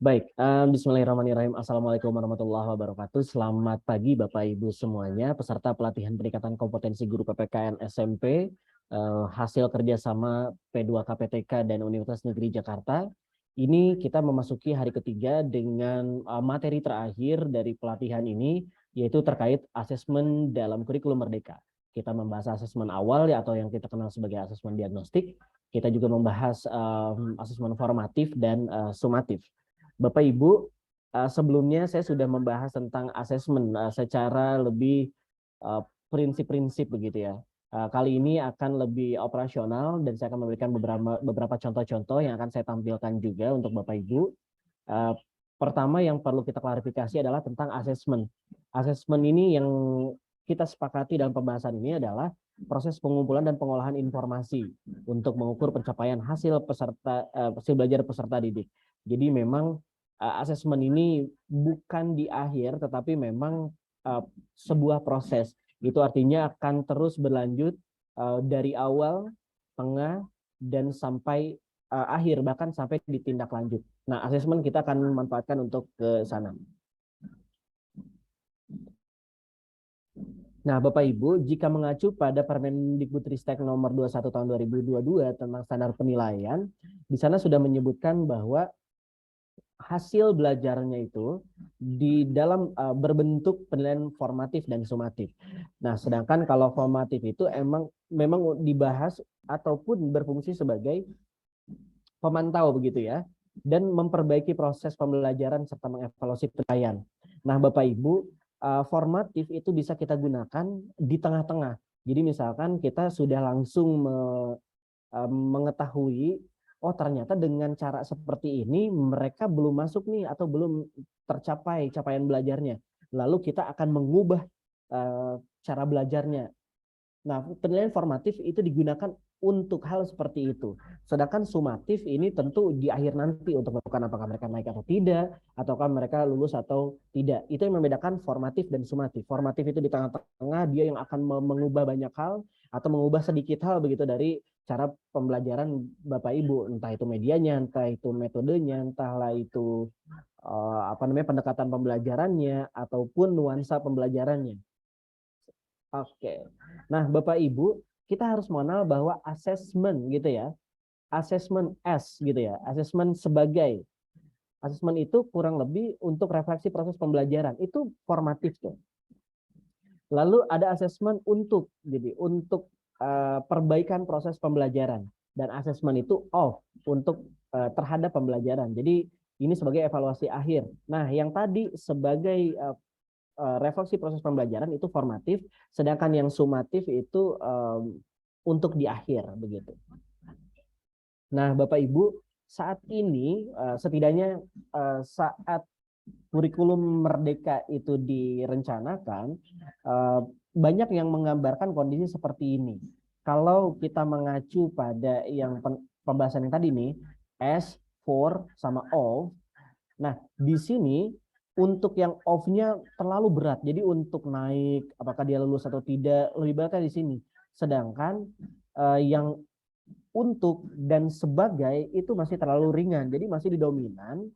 Baik, bismillahirrahmanirrahim. Assalamualaikum warahmatullahi wabarakatuh. Selamat pagi Bapak Ibu semuanya, peserta pelatihan peningkatan kompetensi guru PPKN SMP, hasil kerjasama P2KPTK dan Universitas Negeri Jakarta. Ini kita memasuki hari ketiga dengan materi terakhir dari pelatihan ini, yaitu terkait asesmen dalam kurikulum Merdeka. Kita membahas asesmen awal ya, atau yang kita kenal sebagai asesmen diagnostik. Kita juga membahas asesmen formatif dan sumatif. Bapak Ibu, sebelumnya saya sudah membahas tentang asesmen secara lebih prinsip-prinsip begitu ya. Kali ini akan lebih operasional dan saya akan memberikan beberapa contoh-contoh yang akan saya tampilkan juga untuk Bapak Ibu. Pertama yang perlu kita klarifikasi adalah tentang asesmen. Asesmen ini yang kita sepakati dalam pembahasan ini adalah proses pengumpulan dan pengolahan informasi untuk mengukur pencapaian hasil belajar peserta didik. Jadi memang asesmen ini bukan di akhir, tetapi memang sebuah proses. Itu artinya akan terus berlanjut dari awal, tengah, dan sampai akhir, bahkan sampai ditindak lanjut. Nah, asesmen kita akan memanfaatkan untuk ke sana. Nah, Bapak Ibu, jika mengacu pada Permendikbudristek nomor 21 tahun 2022 tentang standar penilaian, di sana sudah menyebutkan bahwa hasil belajarnya itu di dalam berbentuk penilaian formatif dan sumatif. Nah, sedangkan kalau formatif itu memang dibahas ataupun berfungsi sebagai pemantau begitu ya, dan memperbaiki proses pembelajaran serta mengevaluasi penilaian. Nah, Bapak Ibu, formatif itu bisa kita gunakan di tengah-tengah. Jadi misalkan kita sudah langsung mengetahui, oh ternyata dengan cara seperti ini mereka belum masuk nih atau belum tercapai capaian belajarnya. Lalu kita akan mengubah cara belajarnya. Nah, penilaian formatif itu digunakan untuk hal seperti itu. Sedangkan sumatif ini tentu di akhir nanti untuk menentukan apakah mereka naik atau tidak, ataukah mereka lulus atau tidak. Itu yang membedakan formatif dan sumatif. Formatif itu di tengah-tengah, dia yang akan mengubah banyak hal atau mengubah sedikit hal begitu dari cara pembelajaran Bapak Ibu, entah itu medianya, entah itu metodenya, entahlah itu pendekatan pembelajarannya ataupun nuansa pembelajarannya. Oke. Nah, Bapak Ibu, kita harus mengenal bahwa asesmen gitu ya. Asesmen S gitu ya. Asesmen itu kurang lebih untuk refleksi proses pembelajaran. Itu formatif tuh. Lalu ada asesmen untuk, jadi untuk perbaikan proses pembelajaran, dan asesmen itu off untuk terhadap pembelajaran. Jadi ini sebagai evaluasi akhir. Nah, yang tadi sebagai refleksi proses pembelajaran itu formatif, sedangkan yang sumatif itu untuk di akhir begitu. Nah, Bapak Ibu, saat ini setidaknya saat kurikulum Merdeka itu direncanakan, banyak yang menggambarkan kondisi seperti ini. Kalau kita mengacu pada yang pembahasan yang tadi nih, S, for, sama off. Nah, di sini untuk yang off-nya terlalu berat. Jadi untuk naik, apakah dia lulus atau tidak, lebih beratnya di sini. Sedangkan yang untuk dan sebagai itu masih terlalu ringan. Jadi masih didominan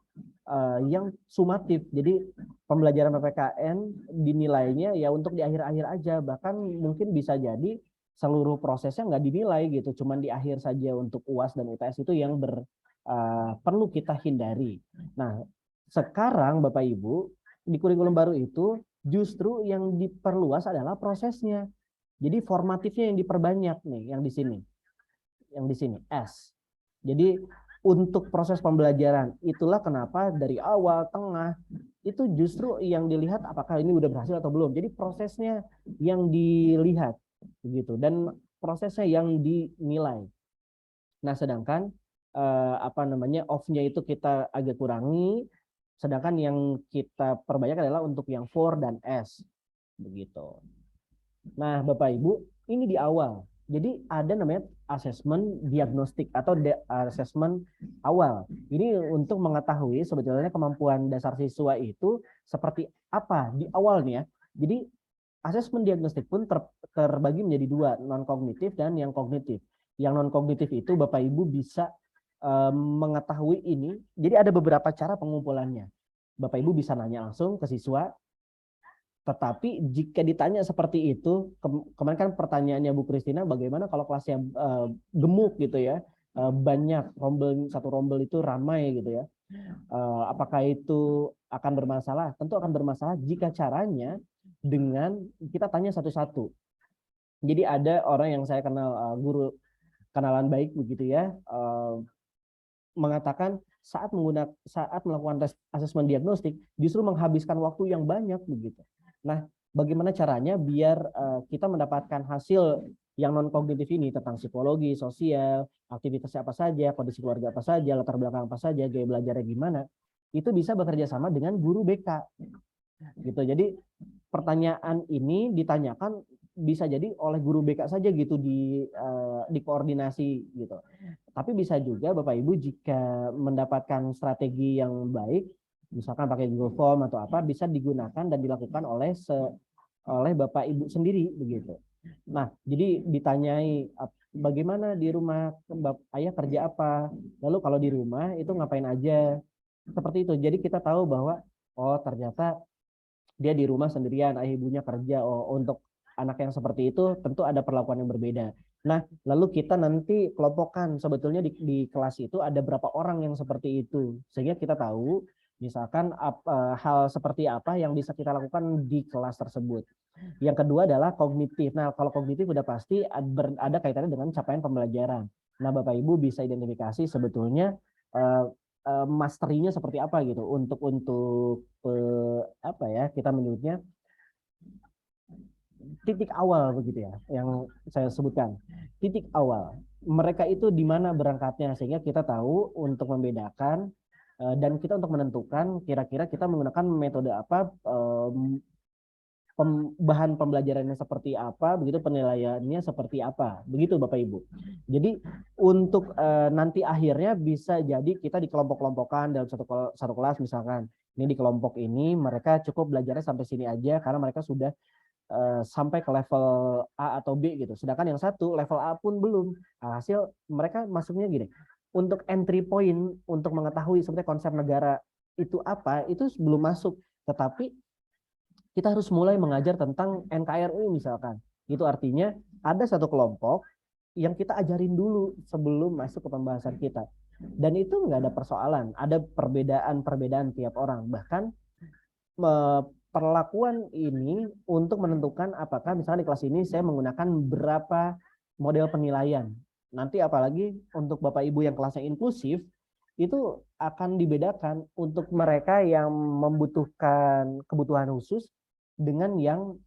yang sumatif. Jadi pembelajaran PPKN dinilainya ya untuk di akhir-akhir aja. Bahkan mungkin bisa jadi seluruh prosesnya nggak dinilai gitu. Cuman di akhir saja untuk UAS dan UTS itu yang perlu kita hindari. Nah, sekarang Bapak Ibu, di kurikulum baru itu justru yang diperluas adalah prosesnya. Jadi formatifnya yang diperbanyak nih, yang di sini. Yang di sini S. Jadi untuk proses pembelajaran, itulah kenapa dari awal, tengah, itu justru yang dilihat apakah ini udah berhasil atau belum. Jadi prosesnya yang dilihat begitu, dan prosesnya yang dinilai. Nah, sedangkan off-nya itu kita agak kurangi, sedangkan yang kita perbanyak adalah untuk yang for dan S begitu. Nah, Bapak Ibu, ini di awal. Jadi ada namanya asesmen diagnostik atau asesmen awal. Ini untuk mengetahui sebetulnya kemampuan dasar siswa itu seperti apa di awalnya. Jadi asesmen diagnostik pun terbagi menjadi dua, non kognitif dan yang kognitif. Yang non kognitif itu Bapak Ibu bisa mengetahui ini, jadi ada beberapa cara pengumpulannya. Bapak Ibu bisa nanya langsung ke siswa, tetapi jika ditanya seperti itu, kemarin kan pertanyaannya Bu Kristina, bagaimana kalau kelasnya gemuk gitu ya, banyak rombel, satu rombel itu ramai gitu ya, apakah itu akan bermasalah? Tentu akan bermasalah jika caranya dengan kita tanya satu-satu. Jadi ada orang yang saya kenal, guru kenalan baik begitu ya, mengatakan saat melakukan tes asesmen diagnostik justru menghabiskan waktu yang banyak begitu. Nah, bagaimana caranya biar kita mendapatkan hasil yang non kognitif ini tentang psikologi, sosial, aktivitasnya apa saja, kondisi keluarga apa saja, latar belakang apa saja, gaya belajarnya gimana, itu bisa bekerja sama dengan guru BK gitu. Jadi pertanyaan ini ditanyakan bisa jadi oleh guru BK saja gitu di koordinasi gitu. Tapi bisa juga Bapak Ibu jika mendapatkan strategi yang baik, misalkan pakai Google Form atau apa, bisa digunakan dan dilakukan oleh Bapak Ibu sendiri begitu. Nah, jadi ditanyai bagaimana di rumah ayah kerja apa, lalu kalau di rumah itu ngapain aja, seperti itu. Jadi kita tahu bahwa oh ternyata dia di rumah sendirian, ayah ibunya kerja. Oh, untuk anak yang seperti itu tentu ada perlakuan yang berbeda. Nah, lalu kita nanti kelompokkan sebetulnya di kelas itu ada berapa orang yang seperti itu, sehingga kita tahu misalkan hal seperti apa yang bisa kita lakukan di kelas tersebut. Yang kedua adalah kognitif. Nah, kalau kognitif udah pasti ada kaitannya dengan capaian pembelajaran. Nah, Bapak Ibu bisa identifikasi sebetulnya masterinya seperti apa gitu untuk apa ya kita menyebutnya titik awal begitu ya yang saya sebutkan, titik awal mereka itu di mana berangkatnya, sehingga kita tahu untuk membedakan dan kita untuk menentukan kira-kira kita menggunakan metode apa, bahan pembelajarannya seperti apa, begitu penilaiannya seperti apa, begitu Bapak Ibu. Jadi untuk nanti akhirnya bisa jadi kita dikelompok-kelompokkan dalam satu kelas, misalkan ini di kelompok ini mereka cukup belajarnya sampai sini aja karena mereka sudah sampai ke level A atau B gitu. Sedangkan yang satu level A pun belum. Hasil mereka masuknya gini. Untuk entry point untuk mengetahui sebenarnya konsep negara itu apa, itu belum masuk. Tetapi kita harus mulai mengajar tentang NKRI misalkan. Itu artinya ada satu kelompok yang kita ajarin dulu sebelum masuk ke pembahasan kita. Dan itu nggak ada persoalan, ada perbedaan-perbedaan tiap orang. Bahkan perlakuan ini untuk menentukan apakah misalnya di kelas ini saya menggunakan berapa model penilaian. Nanti apalagi untuk Bapak Ibu yang kelasnya inklusif, itu akan dibedakan untuk mereka yang membutuhkan kebutuhan khusus dengan yang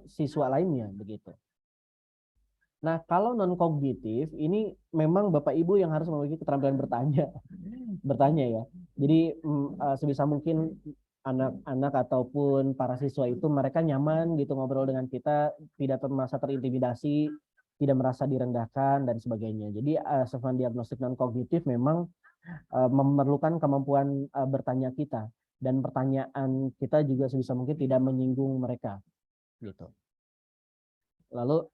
siswa lainnya begitu. Nah, kalau non kognitif ini memang Bapak Ibu yang harus memiliki keterampilan bertanya ya. Jadi sebisa mungkin anak-anak ataupun para siswa itu mereka nyaman gitu ngobrol dengan kita, tidak merasa terintimidasi, tidak merasa direndahkan dan sebagainya. Jadi assessment diagnostik non kognitif memang memerlukan kemampuan bertanya kita, dan pertanyaan kita juga sebisa mungkin tidak menyinggung mereka gitu. Lalu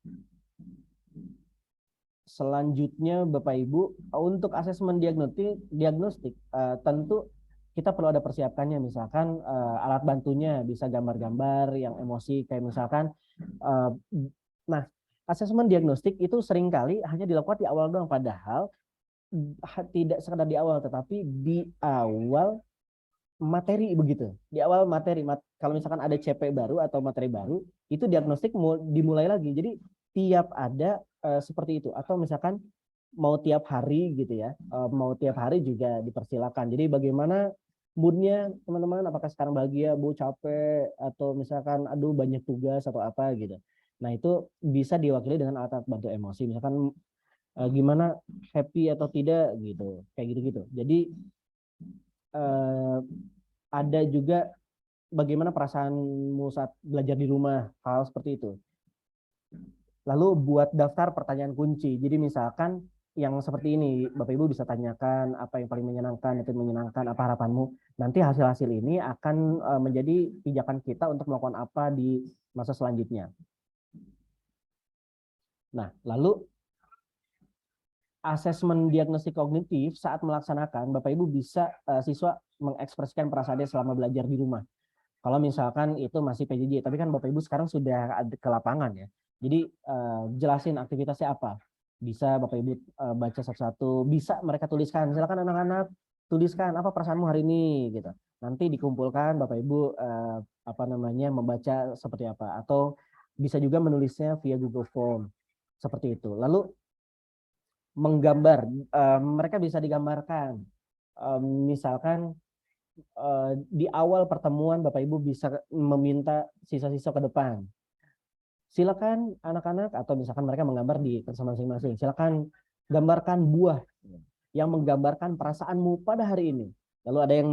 selanjutnya Bapak Ibu, untuk asesmen diagnostik tentu kita perlu ada persiapkannya, misalkan alat bantunya bisa gambar-gambar yang emosi kayak misalkan nah, asesmen diagnostik itu seringkali hanya dilakukan di awal doang, padahal tidak sekadar di awal tetapi di awal materi begitu. Di awal materi, kalau misalkan ada CP baru atau materi baru, itu diagnostik dimulai lagi. Jadi tiap ada seperti itu, atau misalkan mau tiap hari gitu ya, mau tiap hari juga dipersilakan. Jadi bagaimana moodnya teman-teman, apakah sekarang bahagia, Bu, capek, atau misalkan aduh banyak tugas atau apa gitu. Nah itu bisa diwakili dengan alat bantu emosi, misalkan gimana, happy atau tidak gitu, kayak gitu-gitu. Jadi ada juga bagaimana perasaanmu saat belajar di rumah, hal seperti itu. Lalu buat daftar pertanyaan kunci. Jadi misalkan yang seperti ini, Bapak Ibu bisa tanyakan apa yang paling menyenangkan, itu menyenangkan, apa harapanmu. Nanti hasil-hasil ini akan menjadi pijakan kita untuk melakukan apa di masa selanjutnya. Nah, lalu asesmen diagnostik kognitif saat melaksanakan, Bapak Ibu bisa siswa mengekspresikan perasaannya selama belajar di rumah. Kalau misalkan itu masih PJJ, tapi kan Bapak Ibu sekarang sudah ada ke lapangan ya. Jadi jelasin aktivitasnya apa. Bisa Bapak Ibu baca satu-satu, bisa mereka tuliskan. Silakan anak-anak tuliskan apa perasaanmu hari ini gitu. Nanti dikumpulkan Bapak Ibu apa namanya membaca seperti apa, atau bisa juga menulisnya via Google Form seperti itu. Lalu menggambar, mereka bisa digambarkan. Misalkan di awal pertemuan Bapak Ibu bisa meminta siswa-siswa ke depan. Silakan anak-anak, atau misalkan mereka menggambar di kelas masing-masing. Silakan gambarkan buah yang menggambarkan perasaanmu pada hari ini. Lalu ada yang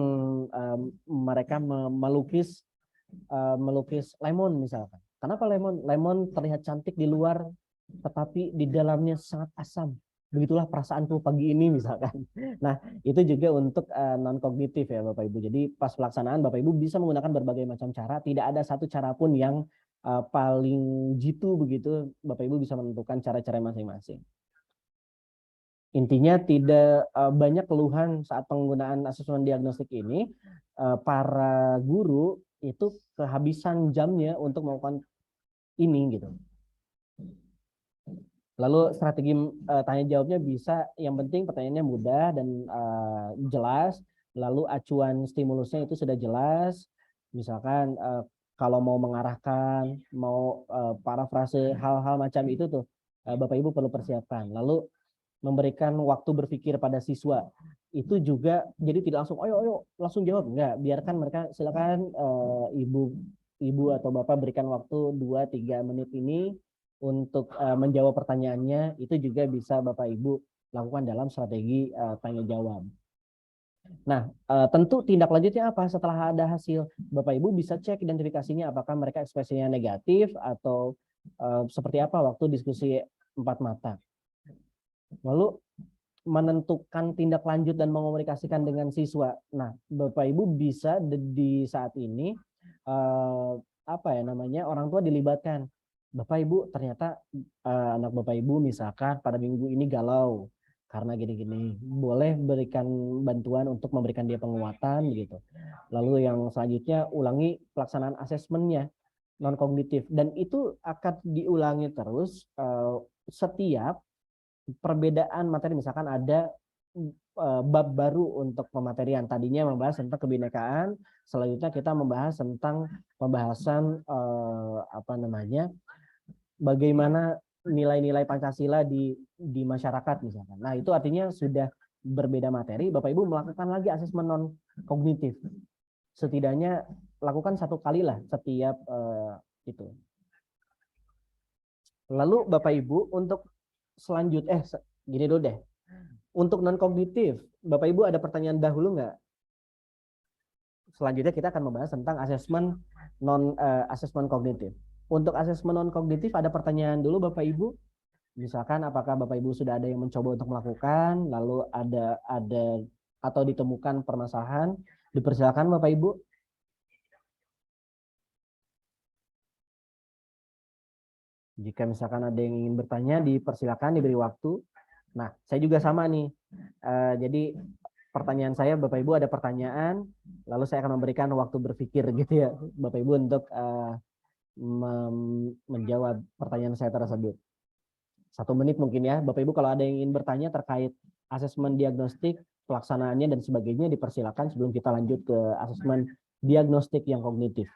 mereka melukis lemon misalkan. Kenapa lemon? Lemon terlihat cantik di luar, tetapi di dalamnya sangat asam. Begitulah perasaanku pagi ini misalkan. Nah, itu juga untuk non kognitif ya Bapak Ibu. Jadi pas pelaksanaan Bapak Ibu bisa menggunakan berbagai macam cara. Tidak ada satu cara pun yang paling jitu begitu. Bapak Ibu bisa menentukan cara-cara masing-masing. Intinya tidak banyak keluhan saat penggunaan asesmen diagnostik ini. Para guru itu kehabisan jamnya untuk melakukan ini gitu. Lalu strategi tanya jawabnya bisa, yang penting pertanyaannya mudah dan jelas. Lalu acuan stimulusnya itu sudah jelas. Misalkan kalau mau mengarahkan, mau parafrase hal-hal macam itu tuh Bapak Ibu perlu persiapkan. Lalu memberikan waktu berpikir pada siswa. Itu juga jadi tidak langsung ayo langsung jawab, enggak, biarkan mereka, silakan ibu atau bapak berikan waktu 2-3 menit ini untuk menjawab pertanyaannya. Itu juga bisa Bapak Ibu lakukan dalam strategi tanya jawab. Nah, tentu tindak lanjutnya apa setelah ada hasil? Bapak Ibu bisa cek identifikasinya, apakah mereka ekspresinya negatif atau seperti apa waktu diskusi 4 mata. Lalu menentukan tindak lanjut dan mengomunikasikan dengan siswa. Nah, Bapak Ibu bisa di saat ini apa ya namanya, orang tua dilibatkan. Bapak Ibu ternyata anak Bapak Ibu misalkan pada minggu ini galau karena gini-gini, boleh berikan bantuan untuk memberikan dia penguatan gitu. Lalu yang selanjutnya ulangi pelaksanaan asesmennya non kognitif, dan itu akan diulangi terus setiap perbedaan materi. Misalkan ada bab baru untuk pematerian, tadinya membahas tentang kebinekaan, selanjutnya kita membahas tentang pembahasan apa namanya, bagaimana nilai-nilai Pancasila di masyarakat misalkan. Nah, itu artinya sudah berbeda materi. Bapak Ibu melakukan lagi asesmen non kognitif. Setidaknya lakukan 1 kali lah setiap itu. Lalu Bapak Ibu untuk selanjutnya gini dulu deh. Untuk non kognitif, Bapak Ibu ada pertanyaan dahulu nggak? Selanjutnya kita akan membahas tentang asesmen kognitif. Untuk asesmen non kognitif ada pertanyaan dulu Bapak Ibu. Misalkan apakah Bapak Ibu sudah ada yang mencoba untuk melakukan, lalu ada atau ditemukan permasalahan, dipersilakan Bapak Ibu. Jika misalkan ada yang ingin bertanya, dipersilakan, diberi waktu. Nah, saya juga sama nih. Jadi pertanyaan saya, Bapak Ibu ada pertanyaan, lalu saya akan memberikan waktu berpikir gitu ya, Bapak Ibu untuk menjawab pertanyaan saya tersebut. 1 menit mungkin ya, Bapak Ibu kalau ada yang ingin bertanya terkait asesmen diagnostik, pelaksanaannya dan sebagainya, dipersilakan sebelum kita lanjut ke asesmen diagnostik yang kognitif.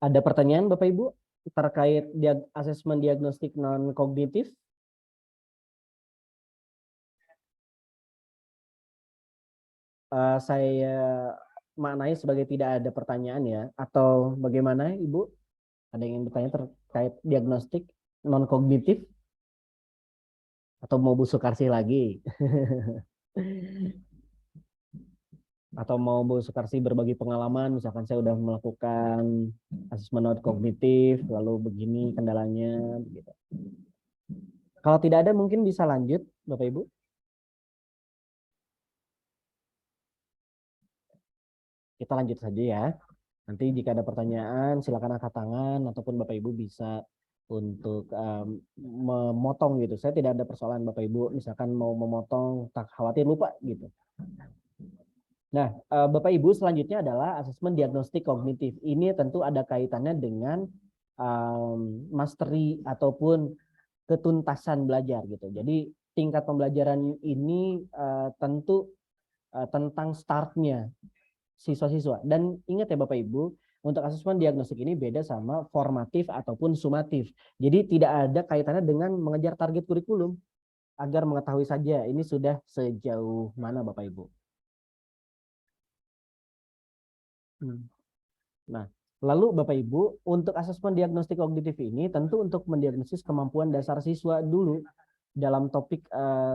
Ada pertanyaan Bapak Ibu terkait asesmen diagnostik non kognitif? Saya maknai sebagai tidak ada pertanyaan ya, atau bagaimana Ibu? Ada yang ingin bertanya terkait diagnostik non kognitif? Atau mau Bu Sukarsih lagi? Atau mau Bu Sukarsi berbagi pengalaman, misalkan saya udah melakukan asesmen non kognitif, lalu begini kendalanya, gitu. Kalau tidak ada mungkin bisa lanjut, Bapak Ibu. Kita lanjut saja ya. Nanti jika ada pertanyaan, silakan angkat tangan ataupun Bapak Ibu bisa untuk memotong gitu. Saya tidak ada persoalan Bapak Ibu, misalkan mau memotong, tak khawatir lupa gitu. Nah, Bapak Ibu selanjutnya adalah asesmen diagnostik kognitif. Ini tentu ada kaitannya dengan mastery ataupun ketuntasan belajar gitu. Jadi tingkat pembelajaran ini tentu tentang startnya siswa-siswa. Dan ingat ya Bapak Ibu, untuk asesmen diagnostik ini beda sama formatif ataupun sumatif. Jadi tidak ada kaitannya dengan mengejar target kurikulum, agar mengetahui saja ini sudah sejauh mana Bapak Ibu. Nah, lalu Bapak Ibu, untuk asesmen diagnostik kognitif ini tentu untuk mendiagnosis kemampuan dasar siswa dulu dalam topik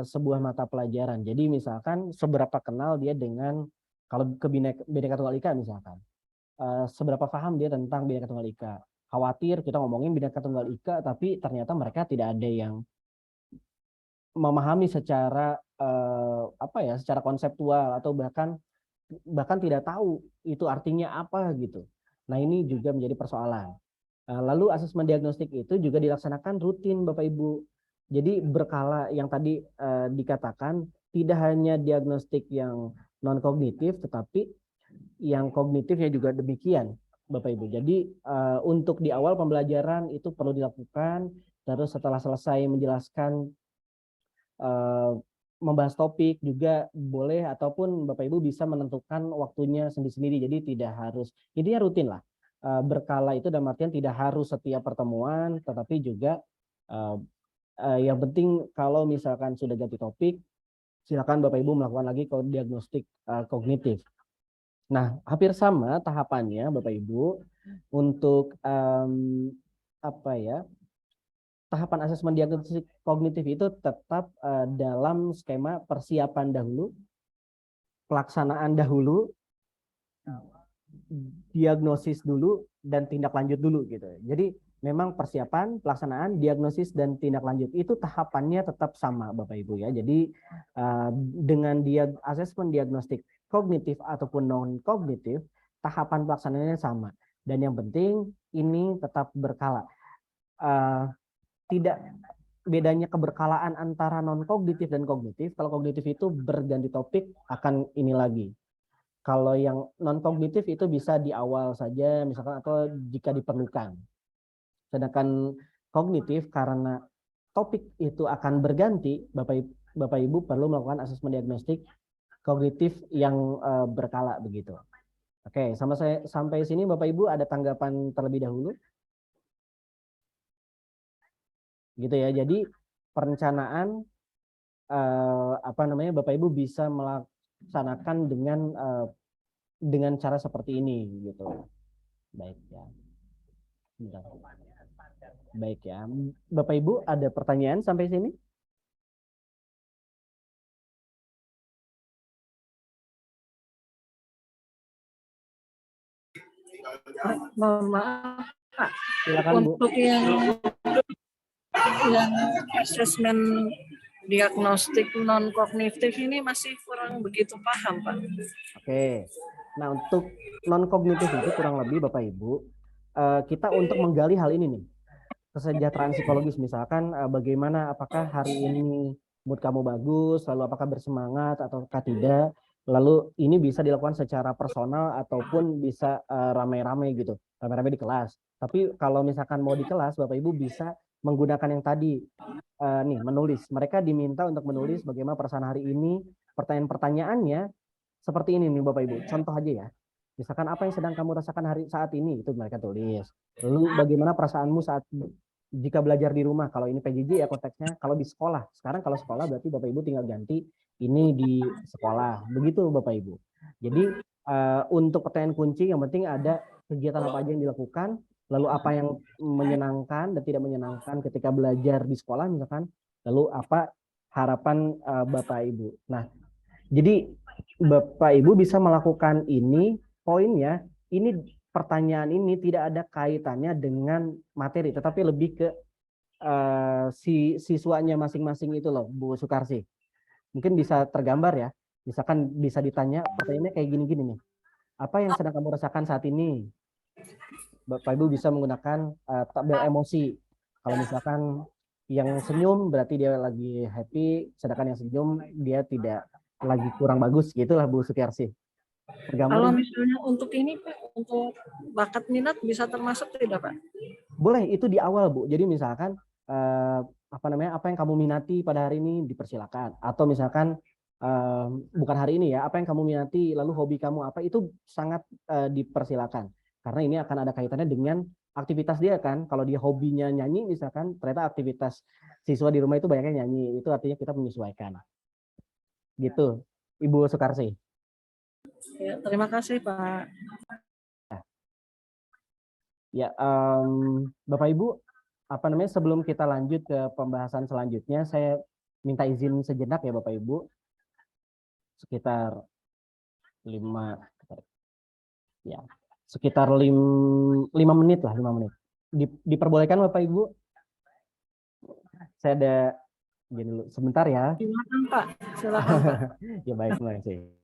sebuah mata pelajaran. Jadi misalkan seberapa kenal dia dengan, kalau Bhinneka Tunggal Ika misalkan, seberapa paham dia tentang Bhinneka Tunggal Ika. Khawatir kita ngomongin Bhinneka Tunggal Ika, tapi ternyata mereka tidak ada yang memahami secara secara konseptual atau bahkan tidak tahu itu artinya apa gitu. Nah, ini juga menjadi persoalan. Lalu asesmen diagnostik itu juga dilaksanakan rutin Bapak Ibu. Jadi berkala yang tadi dikatakan, tidak hanya diagnostik yang non kognitif tetapi yang kognitifnya juga demikian Bapak Ibu. Jadi untuk di awal pembelajaran itu perlu dilakukan, terus setelah selesai menjelaskan membahas topik juga boleh, ataupun Bapak Ibu bisa menentukan waktunya sendiri-sendiri. Jadi tidak harus, intinya rutin lah. Berkala itu dalam artian tidak harus setiap pertemuan, tetapi juga yang penting kalau misalkan sudah ganti topik, silakan Bapak Ibu melakukan lagi diagnostik kognitif. Nah, hampir sama tahapannya Bapak Ibu untuk tahapan asesmen diagnostik kognitif itu tetap dalam skema persiapan dahulu, pelaksanaan dahulu, diagnosis dulu, dan tindak lanjut dulu gitu. Jadi memang persiapan, pelaksanaan, diagnosis, dan tindak lanjut itu tahapannya tetap sama Bapak Ibu ya. Jadi dengan asesmen diagnostik kognitif ataupun non kognitif, tahapan pelaksanaannya sama. Dan yang penting ini tetap berkala. Tidak bedanya keberkalaan antara non kognitif dan kognitif. Kalau kognitif itu berganti topik akan ini lagi. Kalau yang non kognitif itu bisa di awal saja misalkan, atau jika diperlukan. Sedangkan kognitif karena topik itu akan berganti, Bapak Ibu perlu melakukan asesmen diagnostik kognitif yang berkala begitu. Oke, sampai sini Bapak Ibu ada tanggapan terlebih dahulu? Gitu ya. Jadi perencanaan Bapak Ibu bisa melaksanakan dengan cara seperti ini gitu. Baik ya. Bentar. Baik ya. Bapak Ibu ada pertanyaan sampai sini? Mohon maaf Pak, Silakan Bu. untuk yang asesmen diagnostik non kognitif ini masih kurang begitu paham Pak. Oke. Nah, untuk non kognitif itu kurang lebih Bapak Ibu, kita untuk menggali hal ini nih. Kesejahteraan psikologis misalkan bagaimana, apakah hari ini mood kamu bagus, lalu apakah bersemangat ataukah tidak. Lalu ini bisa dilakukan secara personal ataupun bisa ramai-ramai gitu, ramai-ramai di kelas. Tapi kalau misalkan mau di kelas, Bapak Ibu bisa menggunakan yang tadi nih, menulis. Mereka diminta untuk menulis bagaimana perasaan hari ini. Pertanyaan-pertanyaannya seperti ini nih Bapak Ibu. Contoh aja ya. Misalkan apa yang sedang kamu rasakan saat ini, itu mereka tulis. Lalu bagaimana perasaanmu saat jika belajar di rumah, kalau ini PJJ ya konteksnya, kalau di sekolah. Sekarang kalau sekolah berarti Bapak Ibu tinggal ganti ini di sekolah. Begitu Bapak Ibu. Jadi untuk pertanyaan kunci yang penting ada kegiatan apa aja yang dilakukan, lalu apa yang menyenangkan dan tidak menyenangkan ketika belajar di sekolah misalkan, lalu apa harapan Bapak Ibu. Nah, jadi Bapak Ibu bisa melakukan ini, poinnya, ini pertanyaan ini tidak ada kaitannya dengan materi, tetapi lebih ke si siswanya masing-masing itu loh, Bu Sukarsi. Mungkin bisa tergambar ya, misalkan bisa ditanya, pertanyaannya kayak gini-gini nih. Apa yang sedang kamu rasakan saat ini? Bapak Ibu bisa menggunakan tabel emosi. Kalau misalkan yang senyum berarti dia lagi happy, sedangkan yang senyum dia tidak lagi kurang bagus, gitulah Bu Sukarsi. Tergambar Kalau Ibu? misalnya untuk ini Pak, untuk bakat minat bisa termasuk tidak Pak? Boleh itu di awal Bu. Jadi misalkan apa namanya, apa yang kamu minati pada hari ini dipersilakan. Atau misalkan bukan hari ini ya, apa yang kamu minati, lalu hobi kamu apa, itu sangat dipersilakan. Karena ini akan ada kaitannya dengan aktivitas dia kan. Kalau dia hobinya nyanyi misalkan, ternyata aktivitas siswa di rumah itu banyaknya nyanyi. Itu artinya kita menyesuaikan. Gitu, Ibu Sukarsi. Ya, terima kasih Pak. Ya, Bapak Ibu, apa namanya, sebelum kita lanjut ke pembahasan selanjutnya, saya minta izin sejenak ya Bapak Ibu, sekitar 5, ya, sekitar 5 menit lah, 5 menit. Diperbolehkan Bapak Ibu? Saya ada gini dulu, sebentar ya. Silakan Pak, silakan Pak. Ya baik, terima kasih.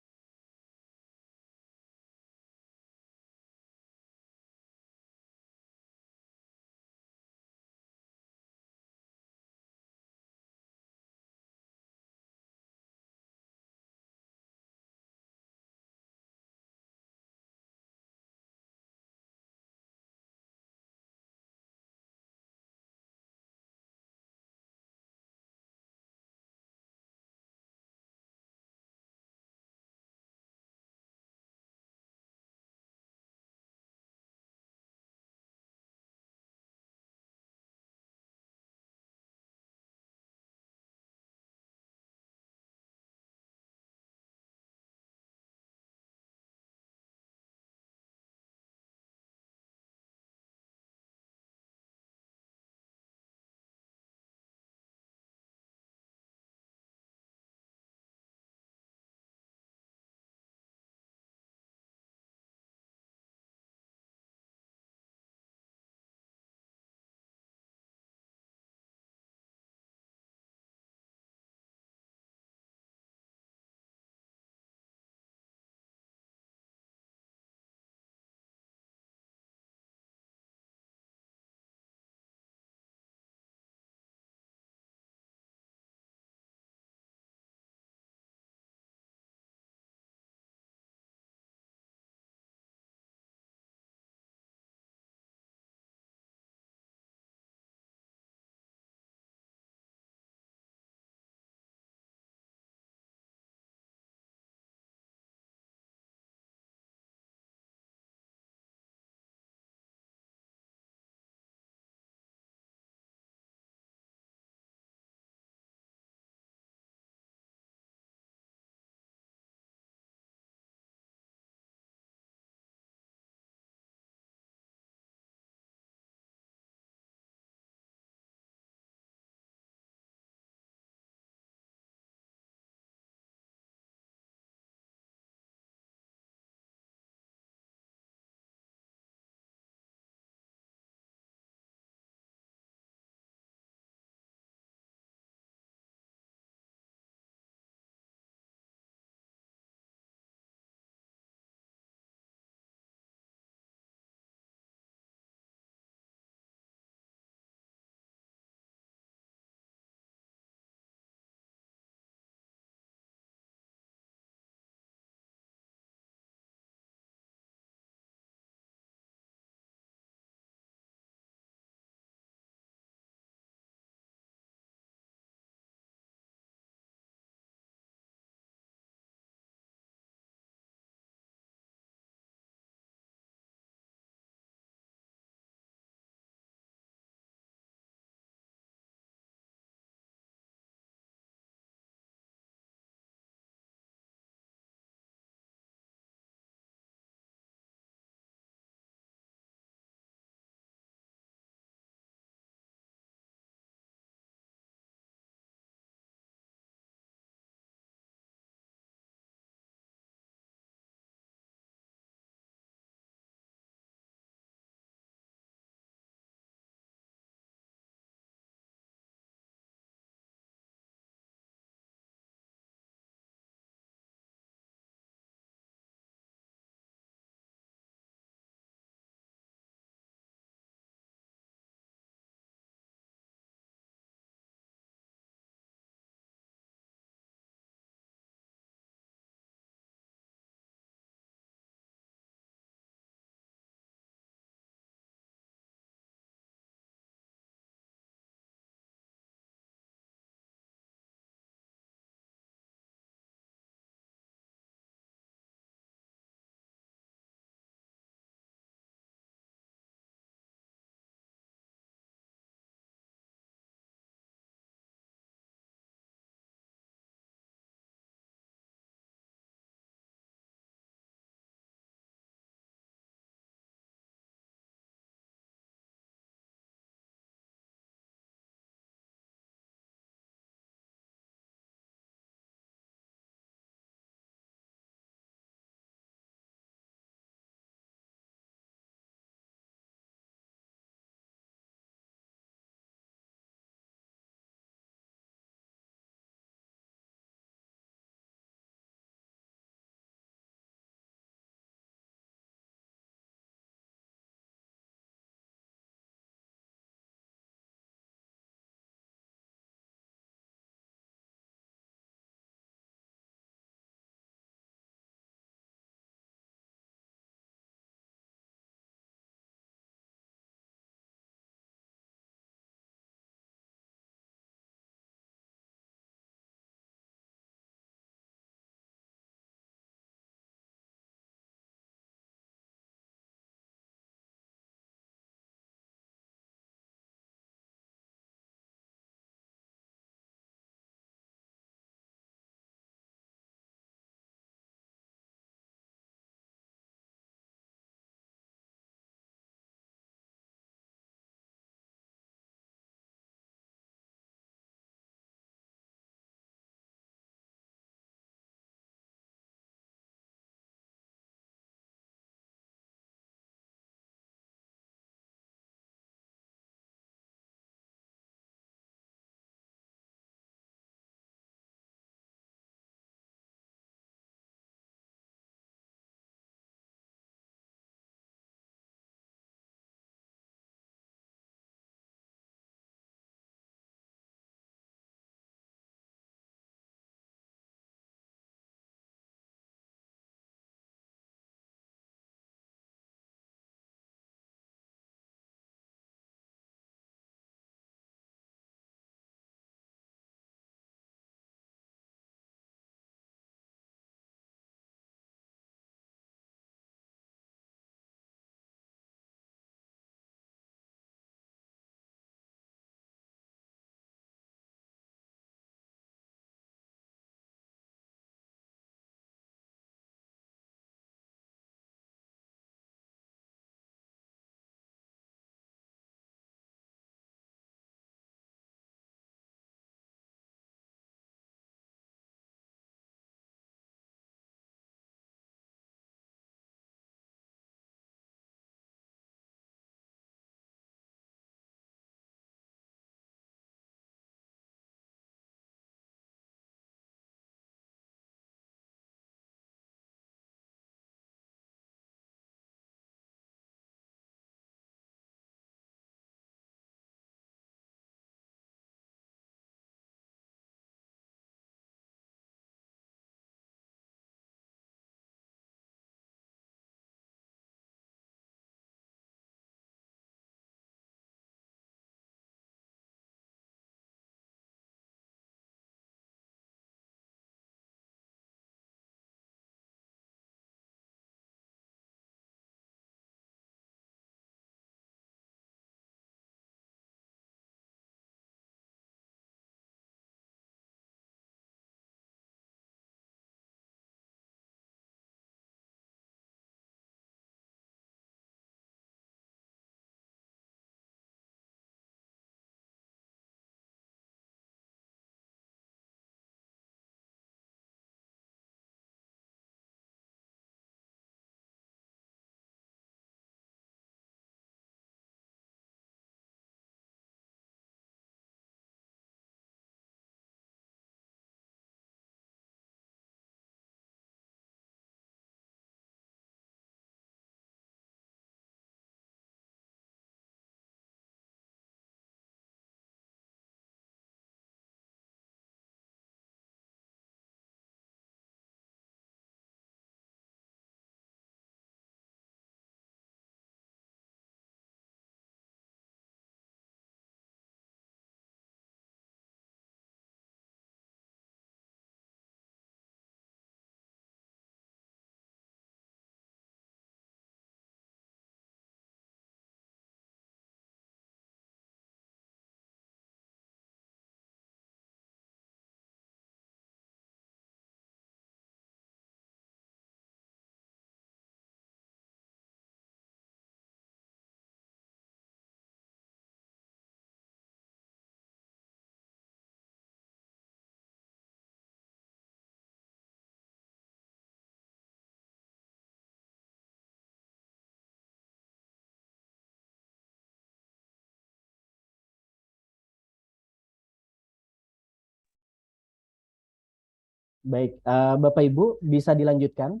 Baik, Bapak Ibu bisa dilanjutkan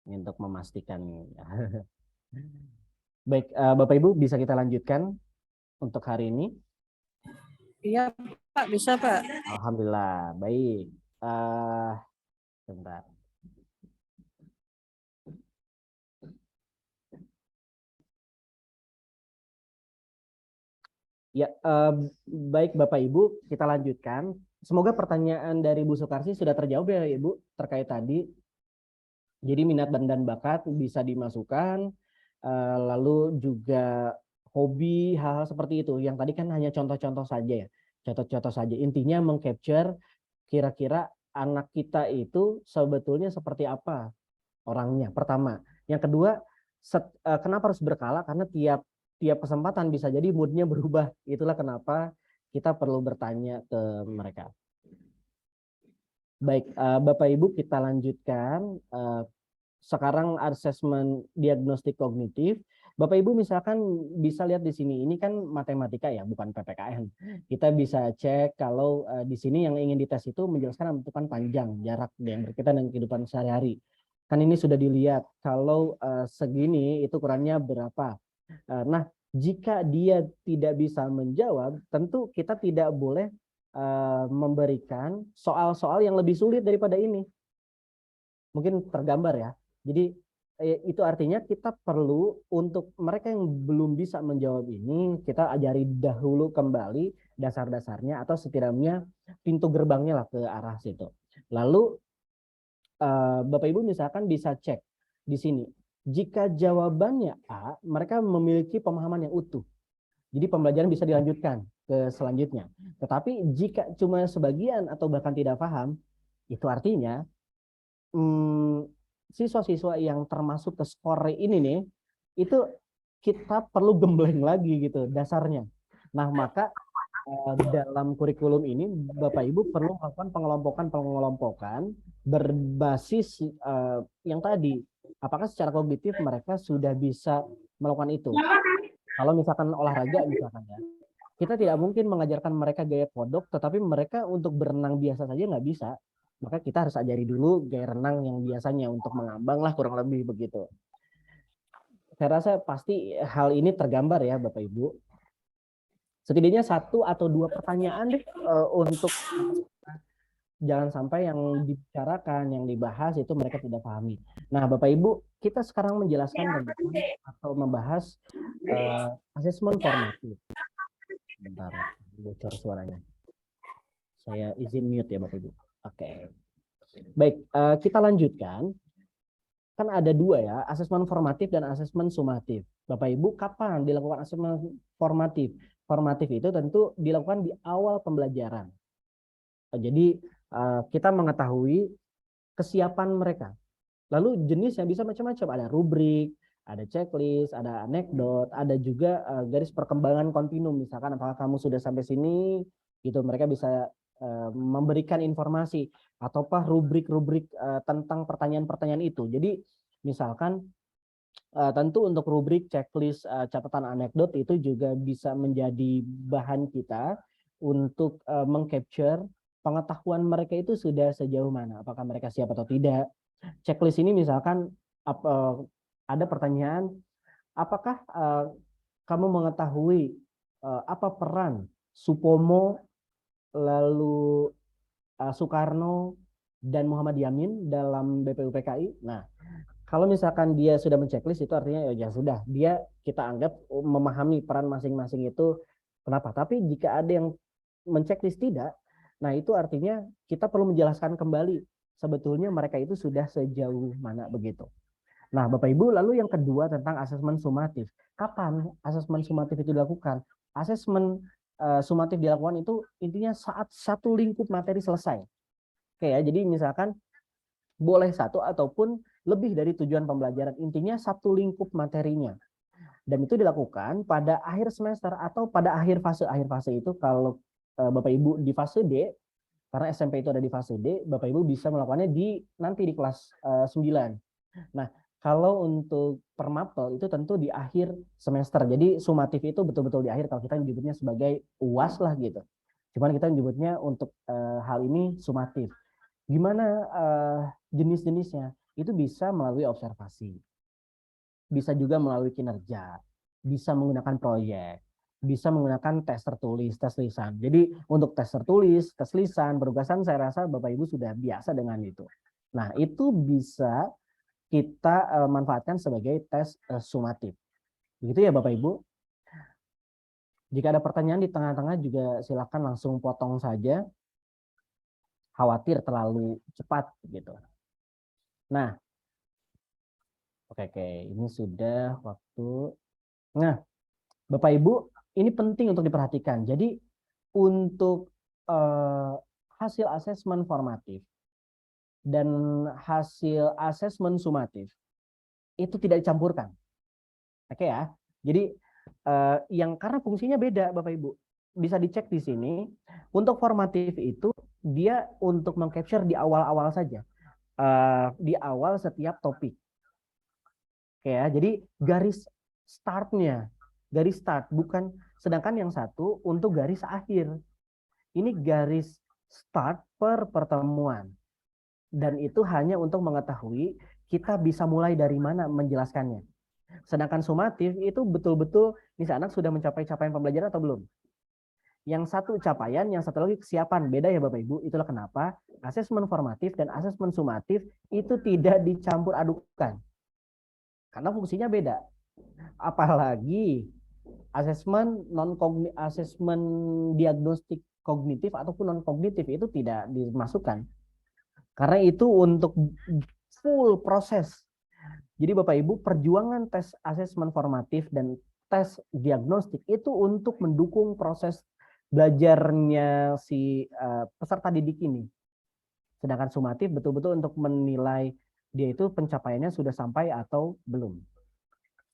untuk memastikan. Baik, Bapak Ibu bisa kita lanjutkan untuk hari ini. Iya Pak, bisa Pak. Alhamdulillah, baik. Sebentar. Ya, baik Bapak Ibu, kita lanjutkan. Semoga pertanyaan dari Bu Sukarsi sudah terjawab ya Ibu terkait tadi. Jadi minat dan bakat bisa dimasukkan, lalu juga hobi, hal-hal seperti itu. Yang tadi kan hanya contoh-contoh saja ya, contoh-contoh saja. Intinya mengcapture kira-kira anak kita itu sebetulnya seperti apa orangnya. Pertama, yang kedua, kenapa harus berkala? Karena tiap kesempatan bisa jadi moodnya berubah. Itulah kenapa kita perlu bertanya ke mereka. Baik, Bapak Ibu kita lanjutkan. Sekarang asesmen diagnostik kognitif. Bapak Ibu misalkan bisa lihat di sini, ini kan matematika ya, bukan PPKN. Kita bisa cek kalau di sini yang ingin dites itu menjelaskan menentukan panjang jarak yang berkaitan dengan kehidupan sehari-hari. Kan ini sudah dilihat kalau segini itu ukurannya berapa. Nah, jika dia tidak bisa menjawab, tentu kita tidak boleh memberikan soal-soal yang lebih sulit daripada ini. Mungkin tergambar ya. Jadi itu artinya kita perlu untuk mereka yang belum bisa menjawab ini, kita ajari dahulu kembali dasar-dasarnya atau setidaknya pintu gerbangnya lah ke arah situ. Lalu Bapak Ibu misalkan bisa cek di sini. Jika jawabannya A, mereka memiliki pemahaman yang utuh. Jadi pembelajaran bisa dilanjutkan ke selanjutnya. Tetapi jika cuma sebagian atau bahkan tidak paham, itu artinya siswa-siswa yang termasuk ke skor ini nih, itu kita perlu gembleng lagi gitu dasarnya. Nah, maka dalam kurikulum ini Bapak Ibu perlu melakukan pengelompokan berbasis yang tadi. Apakah secara kognitif mereka sudah bisa melakukan itu? Kalau misalkan olahraga misalkan ya, kita tidak mungkin mengajarkan mereka gaya kodok, tetapi mereka untuk berenang biasa saja nggak bisa. Maka kita harus ajari dulu gaya renang yang biasanya untuk mengambang lah kurang lebih begitu. Saya rasa pasti hal ini tergambar ya Bapak Ibu. Setidaknya 1 atau 2 pertanyaan deh untuk jangan sampai yang dibicarakan, yang dibahas itu mereka tidak pahami. Nah Bapak Ibu, kita sekarang menjelaskan atau membahas asesmen formatif. Bentar, bocor suaranya. Saya izin mute ya Bapak Ibu. Oke. Baik, kita lanjutkan. Kan ada 2 ya, asesmen formatif dan asesmen sumatif. Bapak Ibu, kapan dilakukan asesmen formatif? Formatif itu tentu dilakukan di awal pembelajaran. Jadi kita mengetahui kesiapan mereka. Lalu jenisnya bisa macam-macam. Ada rubrik, ada checklist, ada anekdot, ada juga garis perkembangan kontinum. Misalkan apakah kamu sudah sampai sini, gitu mereka bisa memberikan informasi ataukah rubrik-rubrik tentang pertanyaan-pertanyaan itu. Jadi misalkan tentu untuk rubrik checklist catatan anekdot itu juga bisa menjadi bahan kita untuk mengcapture pengetahuan mereka itu sudah sejauh mana, apakah mereka siap atau tidak. Checklist ini misalkan ada pertanyaan, apakah kamu mengetahui apa peran Supomo, lalu Soekarno, dan Muhammad Yamin dalam BPUPKI? Nah, kalau misalkan dia sudah menceklis itu artinya ya sudah, dia kita anggap memahami peran masing-masing itu kenapa. Tapi jika ada yang menceklis tidak, nah itu artinya kita perlu menjelaskan kembali sebetulnya mereka itu sudah sejauh mana begitu. Nah, Bapak Ibu, lalu yang kedua tentang asesmen sumatif. Kapan asesmen sumatif itu dilakukan? Asesmen sumatif dilakukan itu intinya saat satu lingkup materi selesai. Oke ya, jadi misalkan boleh 1 ataupun lebih dari tujuan pembelajaran. Intinya satu lingkup materinya. Dan itu dilakukan pada akhir semester atau pada akhir fase. Akhir fase itu kalau Bapak Ibu di fase D, karena SMP itu ada di fase D, Bapak Ibu bisa melakukannya nanti di kelas 9. Nah, kalau untuk permapel itu tentu di akhir semester. Jadi sumatif itu betul-betul di akhir, kalau kita menyebutnya sebagai UAS lah gitu. Cuman kita menyebutnya untuk hal ini sumatif. Gimana jenis-jenisnya? Itu bisa melalui observasi, bisa juga melalui kinerja, bisa menggunakan proyek, bisa menggunakan tes tertulis, tes lisan. Jadi untuk tes tertulis, tes lisan, penugasan saya rasa Bapak Ibu sudah biasa dengan itu. Nah, itu bisa kita manfaatkan sebagai tes sumatif. Begitu ya Bapak Ibu. Jika ada pertanyaan di tengah-tengah juga silakan langsung potong saja. Khawatir terlalu cepat gitu. Nah, oke, ini sudah waktu. Nah, Bapak Ibu, ini penting untuk diperhatikan. Jadi untuk hasil asesmen formatif dan hasil asesmen sumatif itu tidak dicampurkan. Oke ya. Jadi yang karena fungsinya beda Bapak Ibu. Bisa dicek di sini. Untuk formatif itu dia untuk mengcapture di awal-awal saja. Di awal setiap topik. Oke ya. Jadi garis startnya, garis start bukan, sedangkan yang satu untuk garis akhir. Ini garis start per pertemuan. Dan itu hanya untuk mengetahui kita bisa mulai dari mana menjelaskannya. Sedangkan sumatif itu betul-betul nih anak sudah mencapai capaian pembelajaran atau belum. Yang satu capaian, yang satu lagi kesiapan. Beda ya Bapak Ibu. Itulah kenapa asesmen formatif dan asesmen sumatif itu tidak dicampur adukan. Karena fungsinya beda. Apalagi asesmen asesmen diagnostik kognitif ataupun non kognitif itu tidak dimasukkan. Karena itu untuk full proses. Jadi Bapak Ibu, perjuangan tes asesmen formatif dan tes diagnostik itu untuk mendukung proses belajarnya si peserta didik ini. Sedangkan sumatif betul-betul untuk menilai dia itu pencapaiannya sudah sampai atau belum.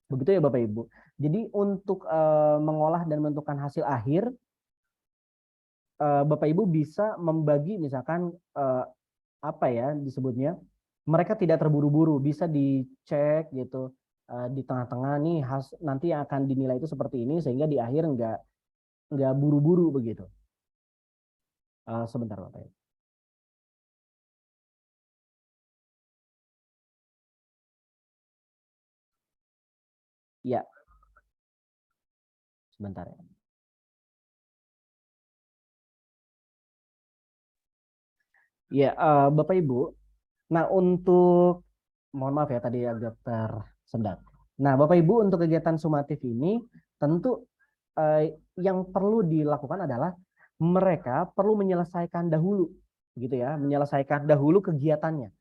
Begitu ya Bapak Ibu. Jadi untuk mengolah dan menentukan hasil akhir, Bapak Ibu bisa membagi misalkan apa ya disebutnya, mereka tidak terburu-buru, bisa dicek gitu di tengah-tengah nih nanti yang akan dinilai itu seperti ini sehingga di akhir nggak buru-buru begitu. Sebentar Bapak Ibu. Ya, sebentar ya. Ya, Bapak Ibu. Nah, untuk mohon maaf ya tadi agak tersendat. Nah, Bapak Ibu untuk kegiatan sumatif ini tentu yang perlu dilakukan adalah mereka perlu menyelesaikan dahulu gitu ya, menyelesaikan dahulu kegiatannya.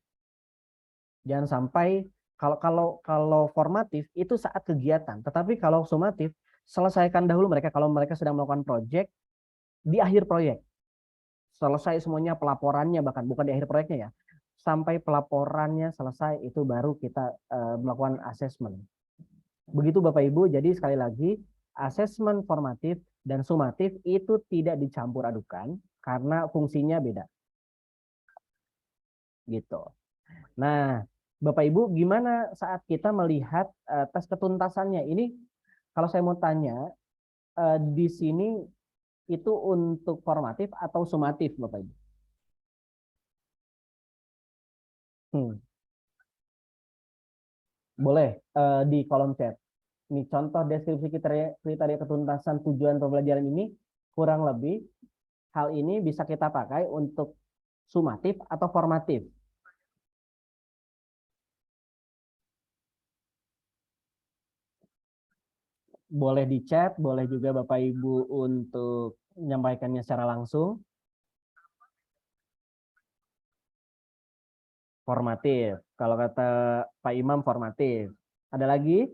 Jangan sampai kalau formatif itu saat kegiatan, tetapi kalau sumatif selesaikan dahulu mereka kalau mereka sedang melakukan proyek di akhir proyek. Selesai semuanya pelaporannya bahkan bukan di akhir proyeknya ya. Sampai pelaporannya selesai itu baru kita melakukan asesmen. Begitu Bapak Ibu, jadi sekali lagi asesmen formatif dan sumatif itu tidak dicampur adukan karena fungsinya beda. Gitu. Nah, Bapak Ibu, gimana saat kita melihat tes ketuntasannya? Ini kalau saya mau tanya, di sini itu untuk formatif atau sumatif, Bapak Ibu? Boleh di kolom chat. Ini contoh deskripsi kriteria ketuntasan tujuan pembelajaran ini kurang lebih hal ini bisa kita pakai untuk sumatif atau formatif. Boleh di chat, boleh juga Bapak Ibu untuk menyampaikannya secara langsung. Formatif. Kalau kata Pak Imam formatif. Ada lagi?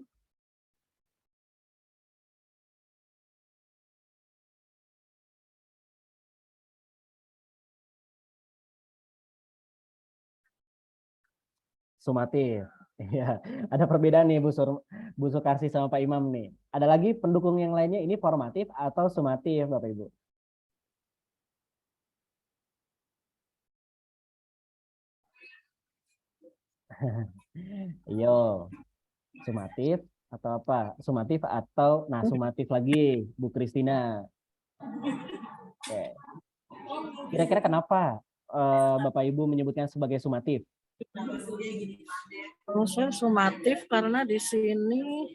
Sumatif. Ya, ada perbedaan nih Bu Sukarsi sama Pak Imam nih. Ada lagi pendukung yang lainnya ini formatif atau sumatif Bapak Ibu? Yo, sumatif atau apa? Sumatif atau nah sumatif lagi Bu Kristina. Oke. Kira-kira kenapa Bapak Ibu menyebutnya sebagai sumatif? Kalau saya sumatif karena di sini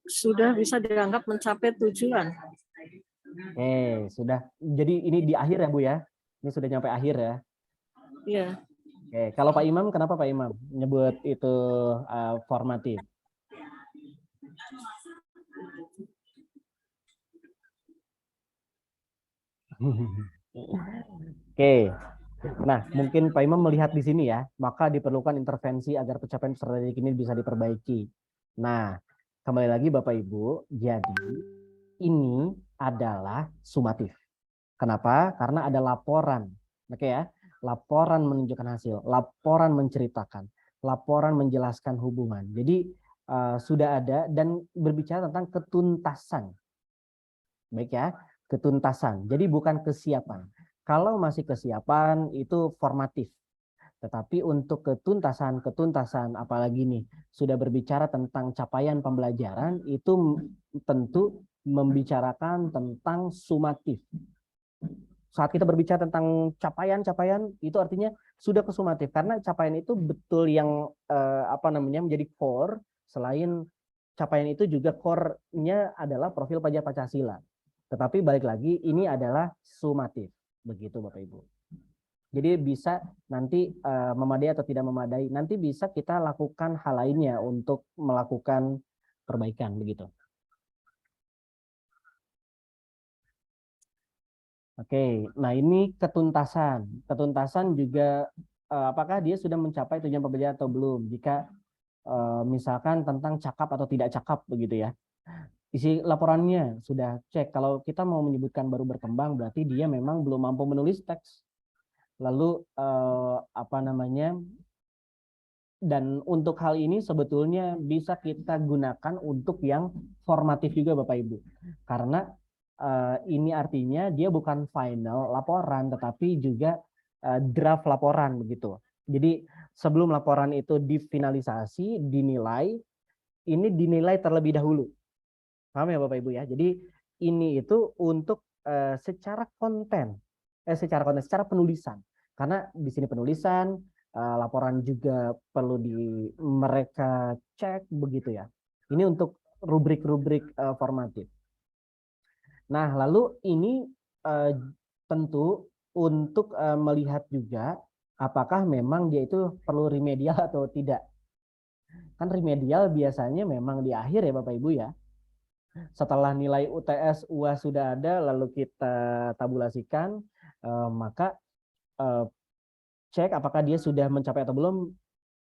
sudah bisa dianggap mencapai tujuan. Oke, sudah. Jadi ini di akhir ya Bu ya? Ini sudah nyampe akhir ya? Iya. Oke, kalau Pak Imam, kenapa Pak Imam menyebut itu formatif? Oke, nah mungkin Pak Imam melihat di sini ya, maka diperlukan intervensi agar pencapaian strategi ini bisa diperbaiki. Nah, kembali lagi Bapak Ibu, jadi ini adalah sumatif. Kenapa? Karena ada laporan, oke ya, laporan menunjukkan hasil, laporan menceritakan, laporan menjelaskan hubungan. Jadi sudah ada dan berbicara tentang ketuntasan, baik ya, ketuntasan. Jadi bukan kesiapan. Kalau masih kesiapan itu formatif. Tetapi untuk ketuntasan apalagi nih sudah berbicara tentang capaian pembelajaran itu tentu membicarakan tentang sumatif. Saat kita berbicara tentang capaian itu artinya sudah ke sumatif karena capaian itu betul yang menjadi core. Selain capaian itu juga core-nya adalah profil pajak Pancasila. Tetapi balik lagi ini adalah sumatif. Begitu Bapak Ibu. Jadi bisa nanti memadai atau tidak memadai, nanti bisa kita lakukan hal lainnya untuk melakukan perbaikan begitu. Oke, nah ini ketuntasan. Ketuntasan juga apakah dia sudah mencapai tujuan pembelajaran atau belum? Jika misalkan tentang cakap atau tidak cakap begitu ya. Isi laporannya sudah cek. Kalau kita mau menyebutkan baru berkembang, berarti dia memang belum mampu menulis teks. Lalu dan untuk hal ini sebetulnya bisa kita gunakan untuk yang formatif juga Bapak Ibu. Karena ini artinya dia bukan final laporan tetapi juga draft laporan begitu. Jadi sebelum laporan itu difinalisasi, dinilai, ini dinilai terlebih dahulu. Paham ya Bapak Ibu ya? Jadi ini itu untuk secara secara penulisan. Karena di sini penulisan, laporan juga perlu mereka cek begitu ya. Ini untuk rubrik-rubrik formatif. Nah, lalu ini tentu untuk melihat juga apakah memang dia itu perlu remedial atau tidak. Kan remedial biasanya memang di akhir ya Bapak Ibu ya. Setelah nilai UTS UAS sudah ada lalu kita tabulasikan, maka cek apakah dia sudah mencapai atau belum.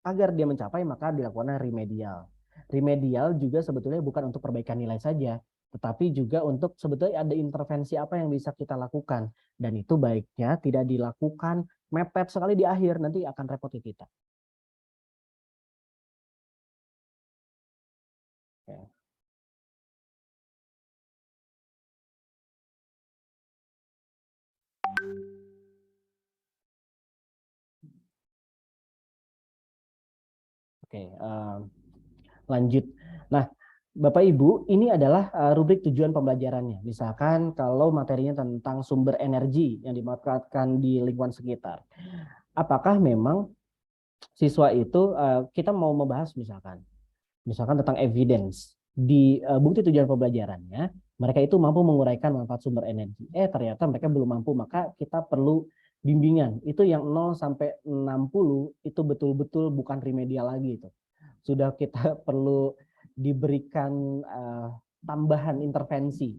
Agar dia mencapai maka dilakukan remedial. Remedial juga sebetulnya bukan untuk perbaikan nilai saja, tetapi juga untuk sebetulnya ada intervensi apa yang bisa kita lakukan. Dan itu baiknya tidak dilakukan mepet sekali di akhir, nanti akan repot ke kita. Oke. Oke, lanjut. Nah, Bapak Ibu, ini adalah rubrik tujuan pembelajarannya. Misalkan kalau materinya tentang sumber energi yang dimanfaatkan di lingkungan sekitar. Apakah memang siswa itu kita mau membahas misalkan tentang evidence di bukti tujuan pembelajarannya, mereka itu mampu menguraikan manfaat sumber energi. Ternyata mereka belum mampu, maka kita perlu bimbingan. Itu yang 0 sampai 60 itu betul-betul bukan remedial lagi itu. Sudah kita perlu diberikan tambahan intervensi.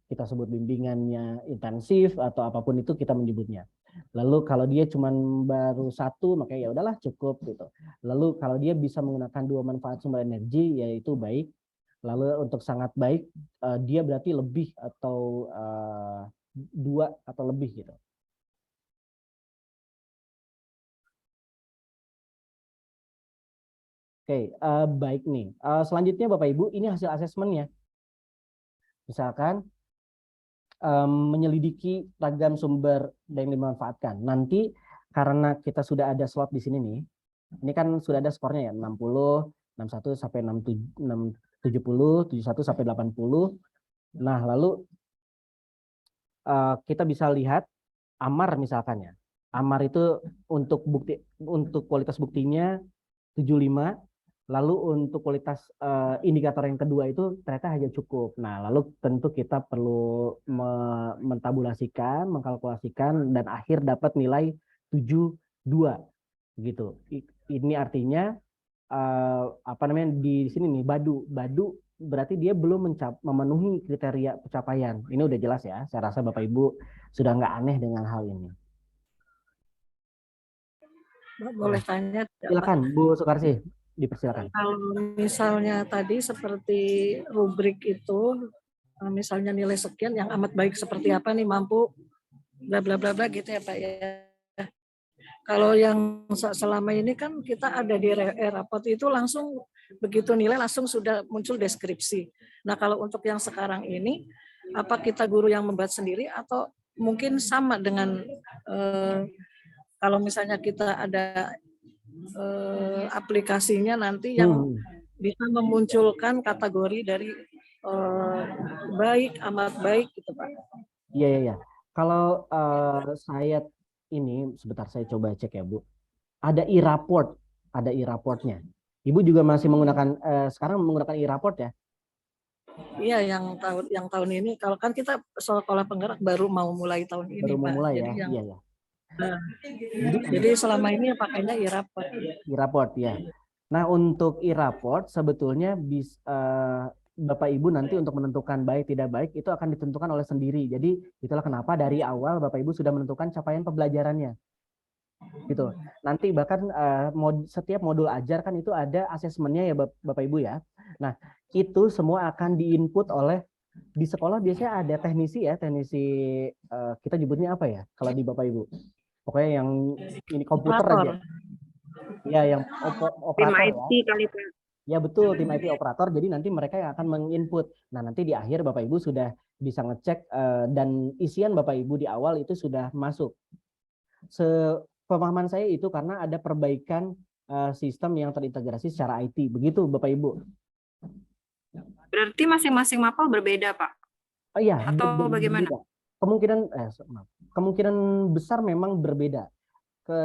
Kita sebut bimbingannya intensif atau apapun itu kita menyebutnya. Lalu kalau dia cuma baru satu, maka ya udahlah cukup gitu. Lalu kalau dia bisa menggunakan dua manfaat sumber energi, yaitu baik. Lalu untuk sangat baik, dia berarti lebih atau dua atau lebih gitu. Oke, baik nih. Selanjutnya Bapak Ibu, ini hasil asesmennya. Misalkan menyelidiki ragam sumber yang dimanfaatkan. Nanti karena kita sudah ada slot di sini nih, ini kan sudah ada skornya ya, 60, 61 sampai 70, 71 sampai 80. Nah, lalu kita bisa lihat AMAR misalkan ya. AMAR itu untuk kualitas buktinya 75, lalu untuk kualitas indikator yang kedua itu ternyata hanya cukup. Nah, lalu tentu kita perlu mentabulasikan, mengkalkulasikan dan akhir dapat nilai 72 gitu. Ini artinya apa namanya di sini nih Badu berarti dia belum memenuhi kriteria pencapaian. Ini udah jelas ya. Saya rasa Bapak Ibu sudah nggak aneh dengan hal ini. Boleh tanya tidak, Pak? Silakan Bu Sukarsi, dipersilakan. Kalau misalnya tadi seperti rubrik itu, misalnya nilai sekian yang amat baik seperti apa nih, mampu bla bla bla bla gitu ya Pak ya. Kalau yang selama ini kan kita ada di raport itu langsung begitu nilai langsung sudah muncul deskripsi. Nah kalau untuk yang sekarang ini, apa kita guru yang membuat sendiri atau mungkin sama dengan kalau misalnya kita ada aplikasinya nanti yang bisa memunculkan kategori dari baik, amat baik gitu Pak. Iya. Kalau saya ini sebentar saya coba cek ya Bu. Ada e-raportnya. Ibu juga masih menggunakan sekarang menggunakan e-raport ya? Iya, yang tahun ini kalau kan kita sekolah penggerak baru mau mulai tahun ini Baru Pak. memulai Jadi ya. yang, Iya. jadi selama ini pakainya e-raport. E-raport ya. Nah, untuk e-raport sebetulnya Bapak Ibu nanti untuk menentukan baik tidak baik itu akan ditentukan oleh sendiri. Jadi itulah kenapa dari awal Bapak Ibu sudah menentukan capaian pembelajarannya. Gitu. Nanti bahkan setiap modul ajar kan itu ada asesmennya ya Bapak Ibu ya. Nah, itu semua akan diinput oleh di sekolah biasanya ada teknisi ya, kita nyebutnya apa ya kalau di Bapak Ibu? Pokoknya yang ini komputer aja. Ya, yang operator tim IT ya. kali Pak. Ya betul, tim IT operator. Jadi nanti mereka yang akan menginput. Nah, nanti di akhir Bapak Ibu sudah bisa ngecek dan isian Bapak Ibu di awal itu sudah masuk. Sepemahaman saya itu karena ada perbaikan sistem yang terintegrasi secara IT. Begitu Bapak Ibu. Berarti masing-masing mapel berbeda Pak? Oh iya, atau bagaimana? Kemungkinan besar memang berbeda.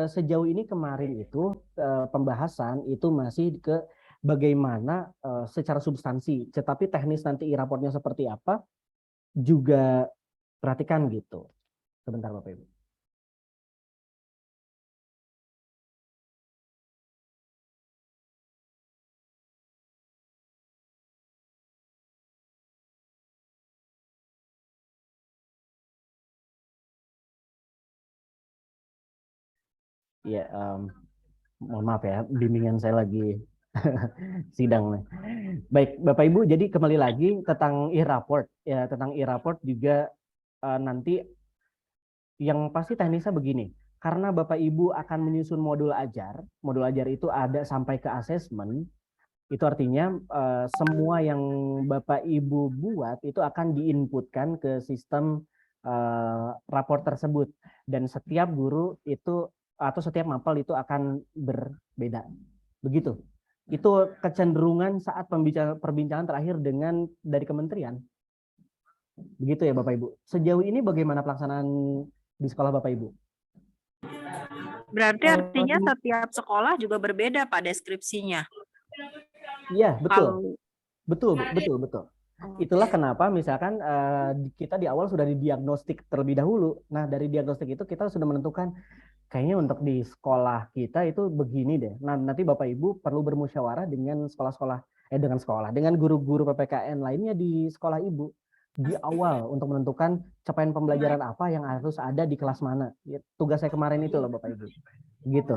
Sejauh ini kemarin itu pembahasan itu masih ke bagaimana secara substansi, tetapi teknis nanti e-raportnya seperti apa juga perhatikan gitu. Sebentar Bapak Ibu. Ya, mohon maaf ya, bimbingan saya lagi sidang. Baik, Bapak Ibu, jadi kembali lagi tentang e-raport. Ya, tentang e-raport juga nanti yang pasti teknisnya begini. Karena Bapak Ibu akan menyusun modul ajar itu ada sampai ke asesmen, itu artinya semua yang Bapak Ibu buat itu akan diinputkan ke sistem raport tersebut. Dan setiap guru itu atau setiap mapel itu akan berbeda. Begitu. Itu kecenderungan saat perbincangan terakhir dari kementerian. Begitu ya Bapak Ibu. Sejauh ini bagaimana pelaksanaan di sekolah Bapak Ibu? Berarti artinya setiap sekolah juga berbeda Pak deskripsinya. Iya, betul. Betul. Itulah kenapa misalkan kita di awal sudah didiagnostik terlebih dahulu. Nah, dari diagnostik itu kita sudah menentukan kayaknya untuk di sekolah kita itu begini deh. Nah, nanti Bapak Ibu perlu bermusyawarah dengan dengan guru-guru PPKN lainnya di sekolah Ibu di awal untuk menentukan capaian pembelajaran apa yang harus ada di kelas mana. Tugas saya kemarin itu loh Bapak Ibu. Gitu.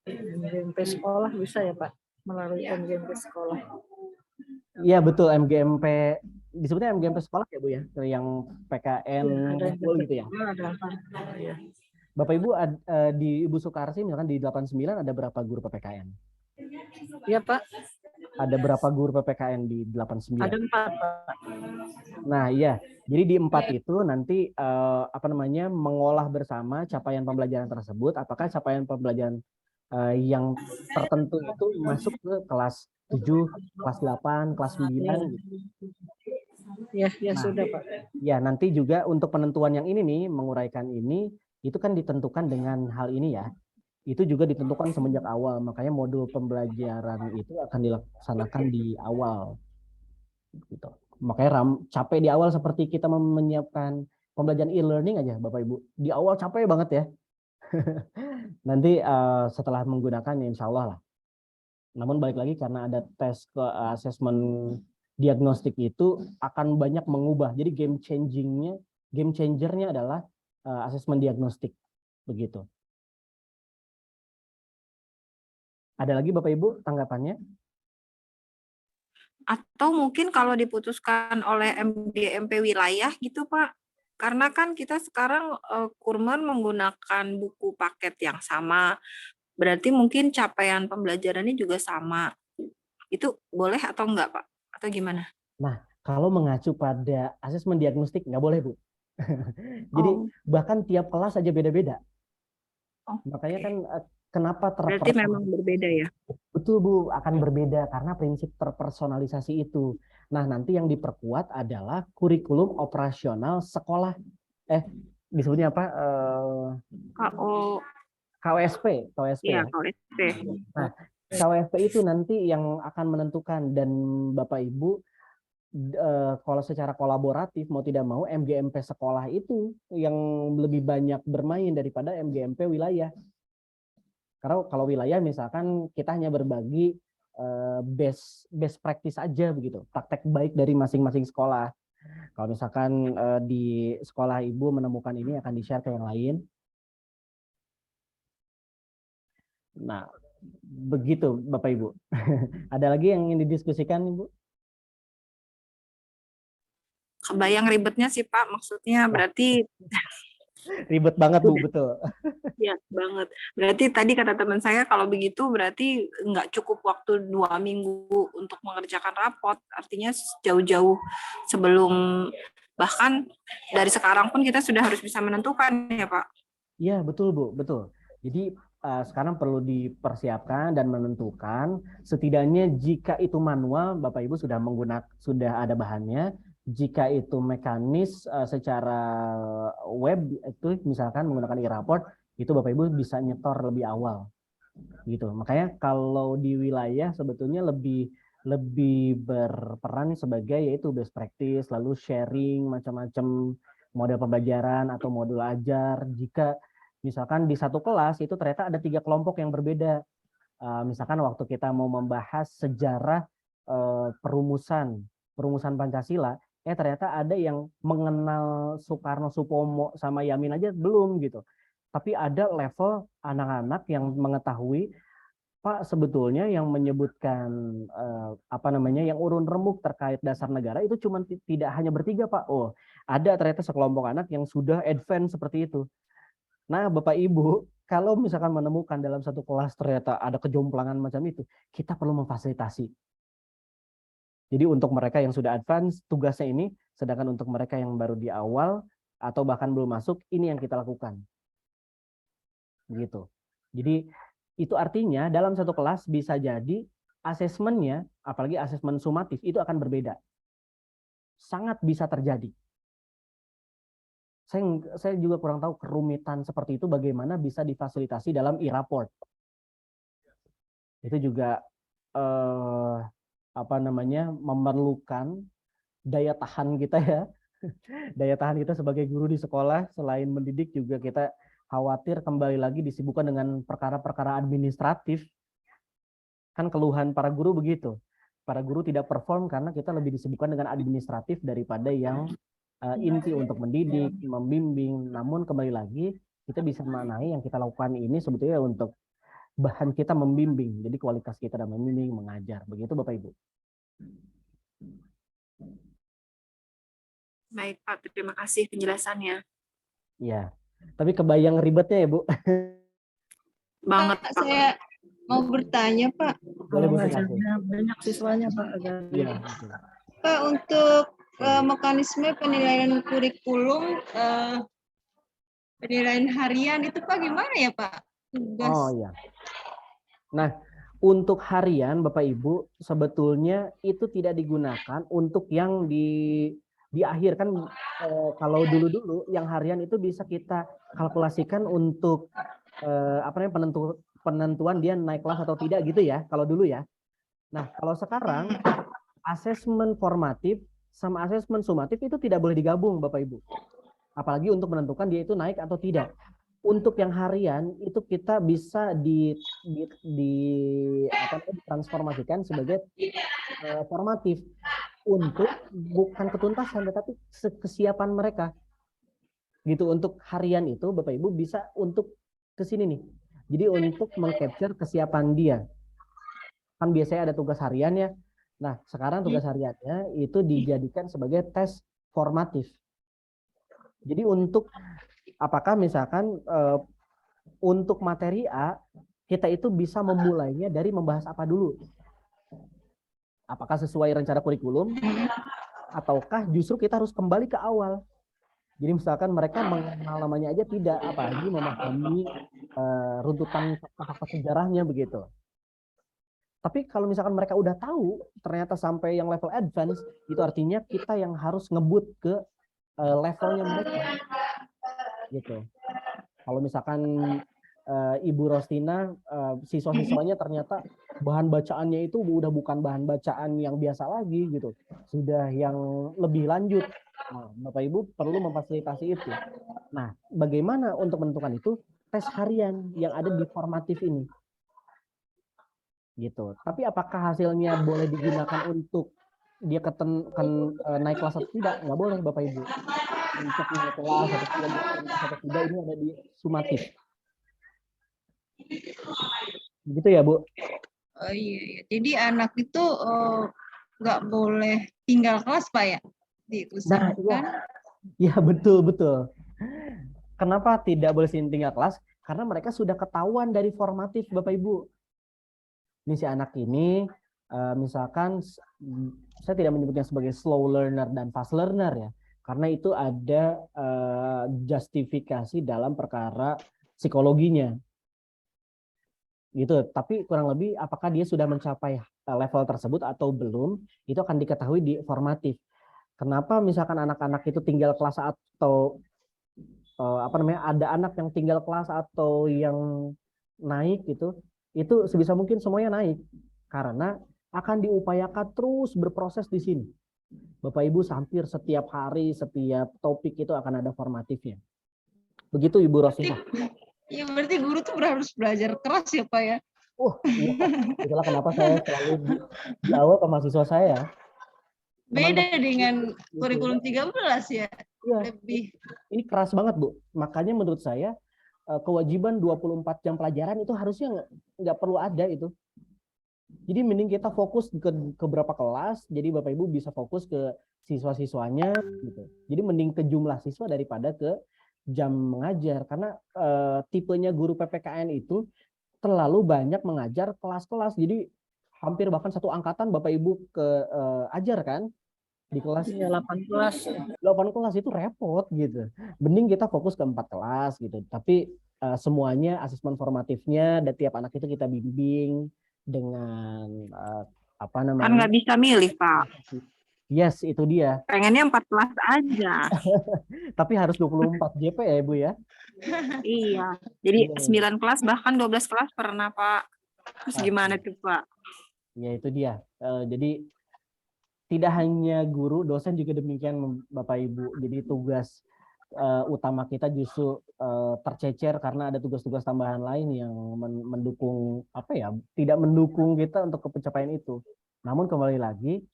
MGMP sekolah bisa ya Pak, melalui MGMP sekolah. Iya betul, MGMP disebutnya MGMP sekolah ya Bu ya, yang PKN gitu ya. Ya. Bapak Ibu di Ibu Sukarsi misalkan di 89 ada berapa guru PPKN? Iya Pak. Ada berapa guru PPKN di 89? Ada 4 Pak. Nah iya, jadi di 4 itu nanti mengolah bersama capaian pembelajaran tersebut, apakah capaian pembelajaran yang tertentu itu masuk ke kelas 7, kelas 8, kelas 9 gitu. Ya, ya Nah, sudah Pak. ya nanti juga untuk penentuan yang ini nih, menguraikan ini, itu kan ditentukan dengan hal ini ya. Itu juga ditentukan semenjak awal, makanya modul pembelajaran itu akan dilaksanakan di awal. Gitu. Makanya capek di awal seperti kita menyiapkan pembelajaran e-learning aja Bapak Ibu. Di awal capek banget ya. Nanti setelah menggunakan ya insya Allah lah. Namun balik lagi karena ada tes ke asesmen diagnostik itu akan banyak mengubah. Jadi game changernya adalah asesmen diagnostik begitu. Ada lagi Bapak Ibu tanggapannya? Atau mungkin kalau diputuskan oleh MGMP wilayah gitu Pak, karena kan kita sekarang Kurman menggunakan buku paket yang sama, berarti mungkin capaian pembelajarannya juga sama. Itu boleh atau enggak Pak? Atau gimana? Nah, kalau mengacu pada asesmen diagnostik nggak boleh Bu. Jadi Oh, bahkan tiap kelas aja beda-beda. Makanya oke. kan kenapa Berarti memang berbeda ya? betul Bu, akan berbeda karena prinsip terpersonalisasi itu. Nah, nanti yang diperkuat adalah kurikulum operasional sekolah. Disebutnya apa? KO, KWSP, KWSP iya ya. KOSP. Nah, KWSP itu nanti yang akan menentukan dan Bapak Ibu kalau secara kolaboratif mau tidak mau MGMP sekolah itu yang lebih banyak bermain daripada MGMP wilayah. Karena kalau wilayah misalkan kita hanya berbagi best practice aja begitu, praktek baik dari masing-masing sekolah. Kalau misalkan di sekolah ibu menemukan ini akan di-share ke yang lain. Nah, begitu Bapak Ibu. Ada lagi yang ingin didiskusikan Ibu? Kebayang ribetnya sih Pak, maksudnya Wah, berarti ribet banget Bu, udah betul. ya banget. Berarti tadi kata teman saya kalau begitu berarti nggak cukup waktu 2 minggu untuk mengerjakan rapot. Artinya jauh-jauh sebelum, bahkan dari sekarang pun kita sudah harus bisa menentukan ya Pak. Iya, betul Bu, betul. Jadi sekarang perlu dipersiapkan dan menentukan setidaknya jika itu manual Bapak Ibu sudah ada bahannya. Jika itu mekanis secara web itu misalkan menggunakan e-report itu Bapak Ibu bisa nyetor lebih awal gitu. Makanya kalau di wilayah sebetulnya lebih berperan sebagai yaitu best practice lalu sharing macam-macam model pembelajaran atau modul ajar. Jika misalkan di satu kelas itu ternyata ada 3 kelompok yang berbeda. Misalkan waktu kita mau membahas sejarah perumusan Pancasila, ternyata ada yang mengenal Soekarno Supomo sama Yamin aja belum gitu. Tapi ada level anak-anak yang mengetahui Pak sebetulnya yang menyebutkan yang urun remuk terkait dasar negara itu cuma tidak hanya bertiga Pak. Oh, ada ternyata sekelompok anak yang sudah advance seperti itu. Nah, Bapak Ibu, kalau misalkan menemukan dalam satu kelas ternyata ada kejomplangan macam itu, kita perlu memfasilitasi. Jadi untuk mereka yang sudah advance tugasnya ini, sedangkan untuk mereka yang baru di awal atau bahkan belum masuk, ini yang kita lakukan. Gitu. Jadi itu artinya dalam satu kelas bisa jadi asesmennya, apalagi asesmen sumatif, itu akan berbeda. Sangat bisa terjadi. Saya juga kurang tahu kerumitan seperti itu bagaimana bisa difasilitasi dalam e-report. Itu juga memerlukan daya tahan kita ya. Daya tahan kita sebagai guru di sekolah, selain mendidik juga kita khawatir kembali lagi disibukkan dengan perkara-perkara administratif. Kan keluhan para guru begitu. Para guru tidak perform karena kita lebih disibukkan dengan administratif daripada yang inti untuk mendidik, membimbing. Namun kembali lagi kita bisa memaknai yang kita lakukan ini sebetulnya untuk bahan kita membimbing. Jadi kualitas kita dalam membimbing, mengajar. Begitu Bapak Ibu. Baik Pak, terima kasih penjelasannya. Ya, tapi kebayang ribetnya ya Bu. Banget Pak, Pak. saya mau bertanya Pak. Boleh Bu, Ngajarnya silakan. banyak siswanya Pak. Iya, betul. Pak, untuk mekanisme penilaian kurikulum, penilaian harian itu Pak gimana ya Pak? Tugas. Oh iya. Nah, untuk harian Bapak Ibu sebetulnya itu tidak digunakan untuk yang di di akhir kan kalau dulu yang harian itu bisa kita kalkulasikan untuk penentuan dia naik kelas atau tidak gitu ya kalau dulu ya. Nah, kalau sekarang asesmen formatif sama asesmen sumatif itu tidak boleh digabung Bapak Ibu. Apalagi untuk menentukan dia itu naik atau tidak. Untuk yang harian itu kita bisa ditransformasikan sebagai formatif untuk bukan ketuntasan tetapi kesiapan mereka. Gitu untuk harian itu Bapak Ibu bisa untuk ke sini nih. Jadi untuk mengcapture kesiapan dia. Kan biasanya ada tugas hariannya. Nah, sekarang tugas hariannya itu dijadikan sebagai tes formatif. Jadi untuk apakah misalkan untuk materi A kita itu bisa memulainya dari membahas apa dulu? Apakah sesuai rencana kurikulum ataukah justru kita harus kembali ke awal? Jadi misalkan mereka mengenal namanya aja tidak, apalagi memahami runtutan fakta-fakta sejarahnya begitu. Tapi kalau misalkan mereka udah tahu ternyata sampai yang level advance, itu artinya kita yang harus ngebut ke levelnya mereka. Gitu. Kalau misalkan Ibu Rostina, siswa-siswanya ternyata bahan bacaannya itu udah bukan bahan bacaan yang biasa lagi gitu, sudah yang lebih lanjut. Nah, Bapak Ibu perlu memfasilitasi itu. Nah, bagaimana untuk menentukan itu? Tes harian yang ada di formatif ini. Gitu. Tapi apakah hasilnya boleh digunakan untuk dia naik kelas atau tidak? Nggak boleh Bapak Ibu. Untuk naik kelas atau tidak ini ada di sumatif. Gitu ya Bu? Oh iya. Jadi anak itu nggak boleh tinggal kelas Pak ya? Diusahakan. Nah, iya betul. Kenapa tidak boleh tinggal kelas? Karena mereka sudah ketahuan dari formatif Bapak Ibu. Ini si anak ini misalkan saya tidak menyebutnya sebagai slow learner dan fast learner ya. Karena itu ada justifikasi dalam perkara psikologinya. Gitu. Tapi kurang lebih apakah dia sudah mencapai level tersebut atau belum, itu akan diketahui di formatif. Kenapa misalkan anak-anak itu tinggal kelas atau ada anak yang tinggal kelas atau yang naik gitu, itu sebisa mungkin semuanya naik karena akan diupayakan terus berproses di sini. Bapak Ibu hampir setiap hari, setiap topik itu akan ada formatifnya. Begitu Ibu Rosina. Iya berarti guru tuh harus belajar keras ya Pak ya? Iya. Itulah kenapa saya selalu di awal ke mahasiswa saya. Beda dengan kurikulum 13 ya. Iya. Lebih. Ini keras banget Bu. Makanya menurut saya kewajiban 24 jam pelajaran itu harusnya nggak perlu ada itu. Jadi mending kita fokus ke berapa kelas, jadi Bapak Ibu bisa fokus ke siswa-siswanya gitu. Jadi mending ke jumlah siswa daripada ke jam mengajar karena tipenya guru PPKN itu terlalu banyak mengajar kelas-kelas. Jadi hampir bahkan satu angkatan Bapak Ibu ajar kan di kelas. Iya, 8 kelas. 8 kelas itu repot gitu. Mending kita fokus ke 4 kelas gitu. Tapi semuanya asesmen formatifnya dan tiap anak itu kita bimbing dengan Kan nggak bisa milih Pak. Yes, itu dia. Pengennya 4 kelas aja. Tapi harus 24 JP ya Ibu ya? Iya. Jadi 9 kelas bahkan 12 kelas pernah Pak. Terus gimana tuh Pak? Ya itu dia. Jadi tidak hanya guru, dosen juga demikian Bapak Ibu. Jadi tugas utama kita justru tercecer karena ada tugas-tugas tambahan lain yang mendukung tidak mendukung kita untuk pencapaian itu. Namun kembali lagi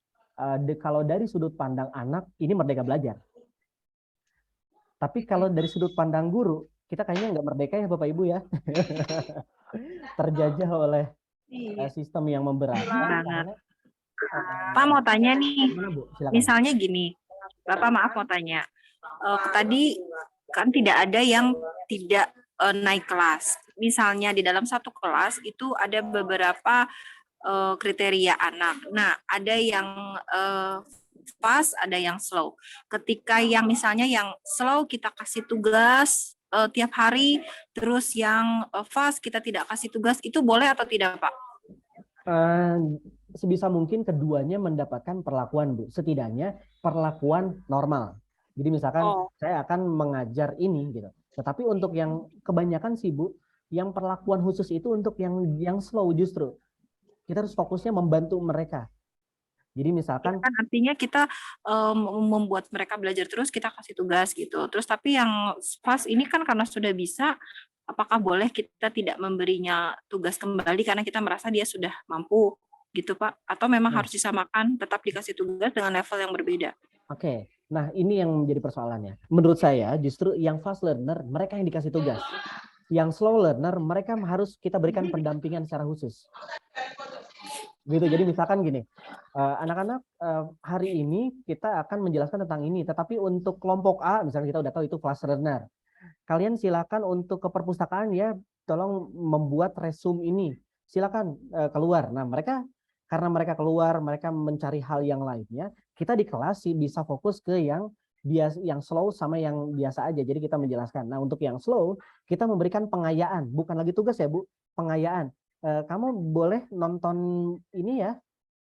kalau dari sudut pandang anak ini merdeka belajar. Tapi kalau dari sudut pandang guru kita kayaknya nggak merdeka ya Bapak Ibu ya. Terjajah oleh sistem yang memberatkan. Pak mau tanya nih, misalnya gini, Bapak maaf mau tanya. Tadi kan tidak ada yang tidak naik kelas. Misalnya di dalam satu kelas itu ada beberapa kriteria anak. Nah, ada yang fast, ada yang slow. Ketika yang misalnya yang slow kita kasih tugas tiap hari, terus yang fast kita tidak kasih tugas, itu boleh atau tidak Pak? sebisa mungkin keduanya mendapatkan perlakuan, Bu. Setidaknya perlakuan normal. Jadi misalkan Oh, saya akan mengajar ini gitu. Tetapi untuk yang kebanyakan sih, Bu, yang perlakuan khusus itu untuk yang slow justru. Kita harus fokusnya membantu mereka. Jadi ya misalkan kan artinya kita membuat mereka belajar terus, kita kasih tugas gitu. Terus tapi yang fast ini kan karena sudah bisa, apakah boleh kita tidak memberinya tugas kembali karena kita merasa dia sudah mampu gitu Pak? Atau memang nah, harus disamakan, tetap dikasih tugas dengan level yang berbeda? oke. Nah, ini yang menjadi persoalannya. Menurut saya justru yang fast learner mereka yang dikasih tugas. Yang slow learner mereka harus kita berikan pendampingan secara khusus. Gitu. Jadi misalkan gini, anak-anak hari ini kita akan menjelaskan tentang ini, tetapi untuk kelompok A misalnya kita udah tahu itu fast learner. Kalian silakan untuk ke perpustakaan ya, tolong membuat resume ini. Silakan keluar. Nah, mereka karena mereka keluar, mereka mencari hal yang lainnya, kita di kelas sih bisa fokus ke yang biasa, yang slow sama yang biasa aja. Jadi kita menjelaskan. Nah, untuk yang slow, kita memberikan pengayaan, bukan lagi tugas ya, Bu, pengayaan. Kamu boleh nonton ini ya,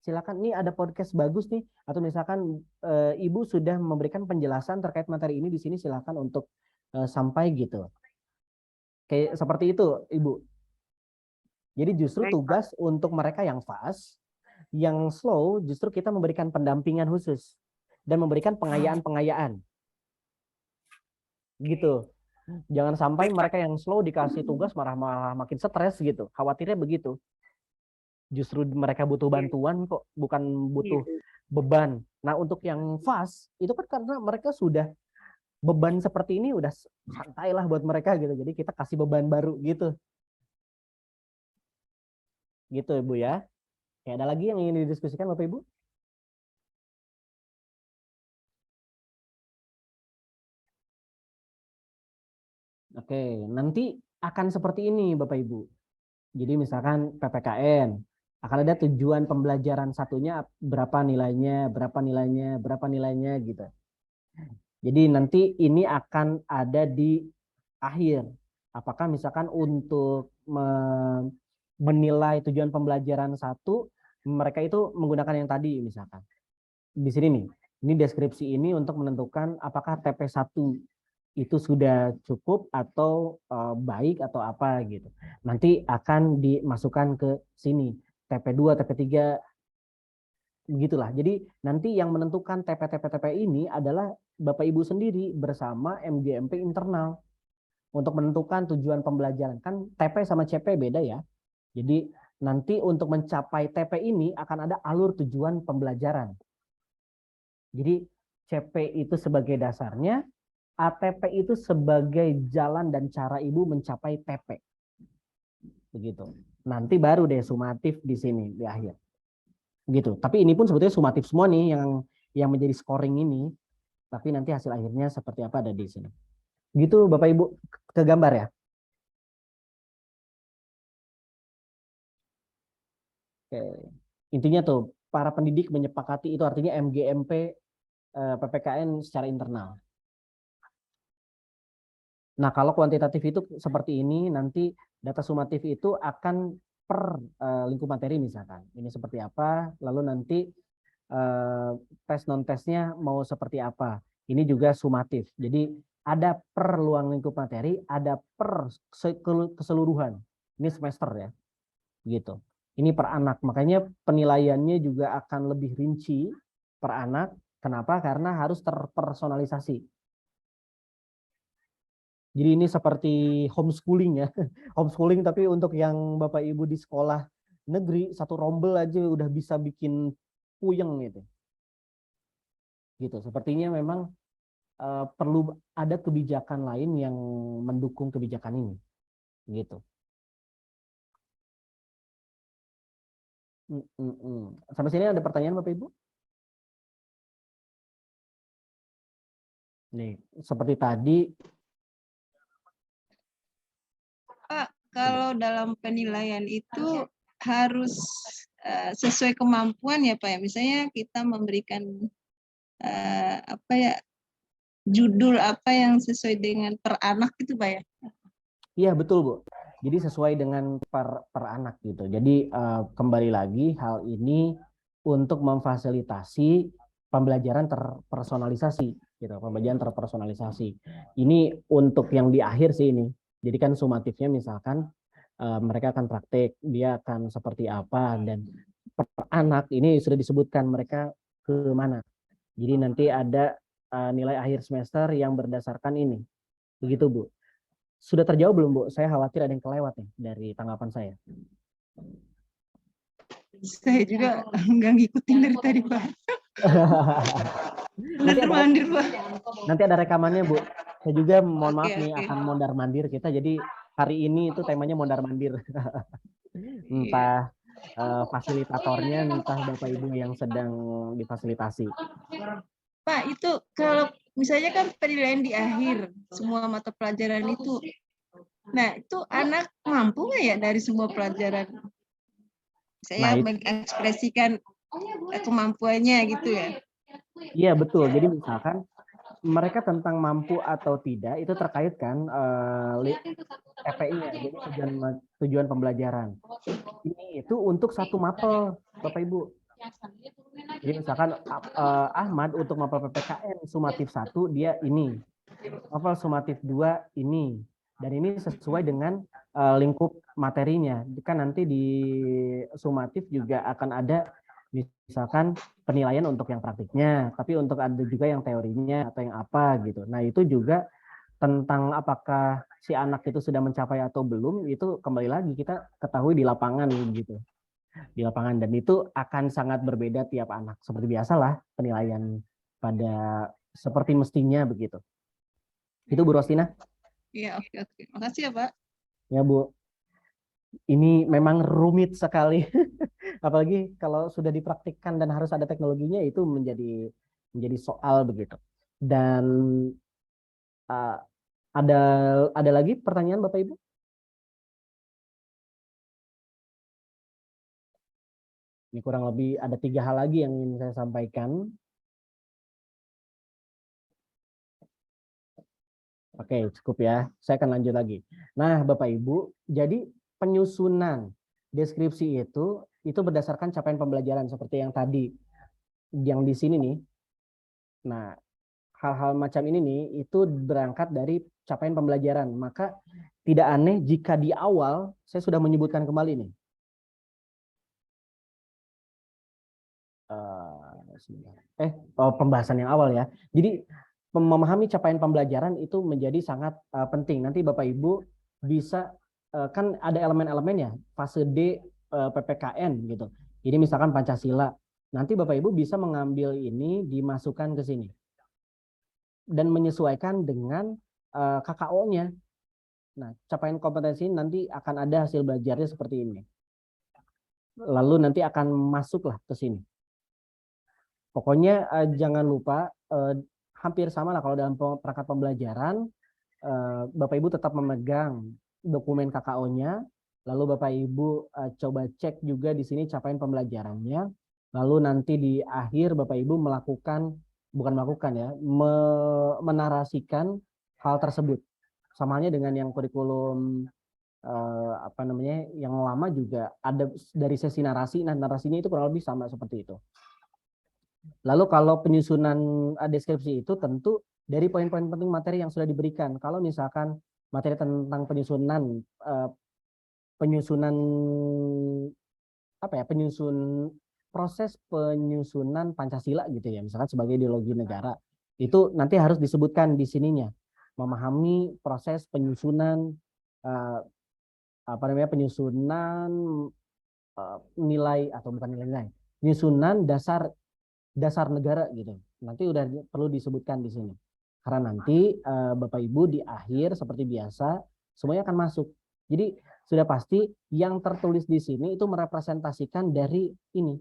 silakan, nih ada podcast bagus nih, atau misalkan ibu sudah memberikan penjelasan terkait materi ini di sini, silakan untuk sampai gitu. Kayak seperti itu, Ibu. Jadi justru Baik, Pak. tugas untuk mereka yang fast, yang slow justru kita memberikan pendampingan khusus dan memberikan pengayaan-pengayaan. Gitu. Jangan sampai Baik, Pak. mereka yang slow dikasih tugas malah makin stres gitu. Khawatirnya begitu. Justru mereka butuh Iya, bantuan kok, bukan butuh gitu. beban. Nah, untuk yang fast itu kan karena mereka sudah beban seperti ini udah santai lah buat mereka gitu. Jadi kita kasih beban baru gitu. Gitu Ibu ya. Kayak ada lagi yang ingin didiskusikan Bapak Ibu? Oke, nanti akan seperti ini Bapak Ibu. Jadi misalkan PPKN akan ada tujuan pembelajaran satunya berapa nilainya, berapa nilainya, berapa nilainya gitu. Jadi nanti ini akan ada di akhir. Apakah misalkan untuk menilai tujuan pembelajaran satu, mereka itu menggunakan yang tadi misalkan. Di sini nih, ini deskripsi ini untuk menentukan apakah TP1 itu sudah cukup atau baik atau apa gitu. Nanti akan dimasukkan ke sini, TP2, TP3, begitulah. Jadi nanti yang menentukan TP ini adalah Bapak Ibu sendiri bersama MGMP internal untuk menentukan tujuan pembelajaran. Kan TP sama CP beda ya. Jadi nanti untuk mencapai TP ini akan ada alur tujuan pembelajaran. Jadi CP itu sebagai dasarnya, ATP itu sebagai jalan dan cara Ibu mencapai TP. Begitu. Nanti baru deh sumatif di sini di akhir. Gitu. Tapi ini pun sebetulnya sumatif semua nih yang menjadi scoring ini. Tapi nanti hasil akhirnya seperti apa ada di sini. Gitu Bapak Ibu, ke gambar ya. Oke. Intinya tuh para pendidik menyepakati itu artinya MGMP PPKN secara internal. Nah, kalau kuantitatif itu seperti ini, nanti data sumatif itu akan per lingkup materi misalkan. Ini seperti apa, lalu nanti tes non-tesnya mau seperti apa. Ini juga sumatif. Jadi ada per ruang lingkup materi, ada per keseluruhan. Ini semester ya, gitu. Ini per anak. Makanya penilaiannya juga akan lebih rinci per anak. Kenapa? Karena harus terpersonalisasi. Jadi ini seperti homeschooling ya. Homeschooling tapi untuk yang Bapak Ibu di sekolah negeri, satu rombel aja udah bisa bikin puyeng gitu. Gitu. Sepertinya memang perlu ada kebijakan lain yang mendukung kebijakan ini. Gitu. Sampai sini ada pertanyaan Bapak Ibu? Nih, seperti tadi. Pak, kalau dalam penilaian itu harus sesuai kemampuan ya Pak ya. Misalnya kita memberikan apa ya, judul apa yang sesuai dengan per anak itu Pak ya. Iya betul Bu. Jadi sesuai dengan per anak gitu. Jadi kembali lagi hal ini untuk memfasilitasi pembelajaran terpersonalisasi gitu, pembelajaran terpersonalisasi. Ini untuk yang di akhir sih ini. Jadi kan sumatifnya misalkan mereka akan praktek, dia akan seperti apa dan per anak ini sudah disebutkan mereka ke mana. Jadi nanti ada nilai akhir semester yang berdasarkan ini. Begitu, Bu. Sudah terjawab belum, Bu? Saya khawatir ada yang kelewat nih dari tanggapan saya. Saya juga nggak ngikutin dari tadi, Pak. Mandir, Pak. Nanti ada rekamannya, Bu. Saya juga mohon maaf nih Oke. akan mondar-mandir kita. Jadi hari ini itu temanya mondar-mandir. Entah fasilitatornya, entah Bapak Ibu yang sedang difasilitasi. Pak, itu kalau misalnya kan penilaian di akhir semua mata pelajaran itu. Nah, itu anak mampu nggak ya dari semua pelajaran? Saya mengekspresikan kemampuannya gitu ya. Iya, betul. Jadi misalkan mereka tentang mampu atau tidak itu terkait kan TPI-nya, jadi tujuan pembelajaran. Ini itu untuk satu mapel, Bapak Ibu. Jadi misalkan Ahmad untuk mapel PPKN sumatif 1 dia ini, mapel sumatif 2 ini, dan ini sesuai dengan lingkup materinya. Kan nanti di sumatif juga akan ada misalkan penilaian untuk yang praktiknya, tapi untuk ada juga yang teorinya atau yang apa gitu. Nah itu juga tentang apakah si anak itu sudah mencapai atau belum, itu kembali lagi kita ketahui di lapangan gitu. Di lapangan, dan itu akan sangat berbeda tiap anak. Seperti biasalah penilaian pada seperti mestinya begitu. Itu Bu Rostina. Iya, oke. Makasih ya, Pak. Ya, Bu. Ini memang rumit sekali. Apalagi kalau sudah dipraktikkan dan harus ada teknologinya, itu menjadi soal begitu. Dan ada lagi pertanyaan Bapak Ibu? Ini kurang lebih ada 3 hal lagi yang ingin saya sampaikan. Oke, cukup ya. Saya akan lanjut lagi. Nah, Bapak Ibu, jadi penyusunan deskripsi itu berdasarkan capaian pembelajaran seperti yang tadi, yang di sini nih. Nah, hal-hal macam ini nih itu berangkat dari capaian pembelajaran. Maka tidak aneh jika di awal saya sudah menyebutkan kembali nih. Pembahasan yang awal ya. Jadi memahami capaian pembelajaran itu menjadi sangat penting. Nanti Bapak Ibu bisa kan ada elemen-elemennya, fase D PPKN gitu. Jadi misalkan Pancasila. Nanti Bapak Ibu bisa mengambil ini dimasukkan ke sini dan menyesuaikan dengan KKO-nya. Nah, capaian kompetensi nanti akan ada hasil belajarnya seperti ini. Lalu nanti akan masuklah ke sini. Pokoknya jangan lupa hampir sama lah kalau dalam perangkat pembelajaran, Bapak Ibu tetap memegang dokumen KKO-nya, lalu Bapak Ibu coba cek juga di sini capaian pembelajarannya, lalu nanti di akhir Bapak Ibu menarasikan hal tersebut. Sama halnya dengan yang kurikulum yang lama juga ada dari sesi narasi, nah narasinya itu kurang lebih sama seperti itu. Lalu kalau penyusunan deskripsi itu tentu dari poin-poin penting materi yang sudah diberikan. Kalau misalkan materi tentang penyusunan proses penyusunan Pancasila gitu ya, misalkan sebagai ideologi negara, itu nanti harus disebutkan di sininya. Memahami proses penyusunan nilai atau bukan nilai, penyusunan dasar negara gitu. Nanti udah perlu disebutkan di sini. Karena nanti Bapak Ibu di akhir seperti biasa semuanya akan masuk. Jadi sudah pasti yang tertulis di sini itu merepresentasikan dari ini.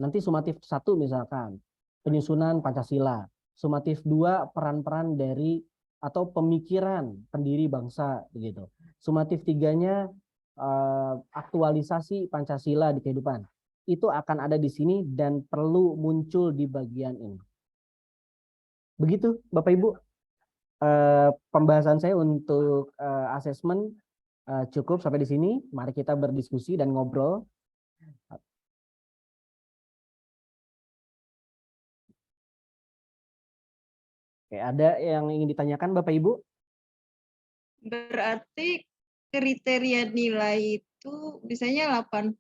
Nanti sumatif 1 misalkan penyusunan Pancasila, sumatif 2 peran-peran dari atau pemikiran pendiri bangsa begitu. Sumatif 3-nya aktualisasi Pancasila di kehidupan. Itu akan ada di sini dan perlu muncul di bagian ini. Begitu Bapak Ibu pembahasan saya untuk asesmen Cukup sampai di sini. Mari kita berdiskusi dan ngobrol. Oke, ada yang ingin ditanyakan Bapak Ibu? Berarti kriteria nilai itu biasanya 80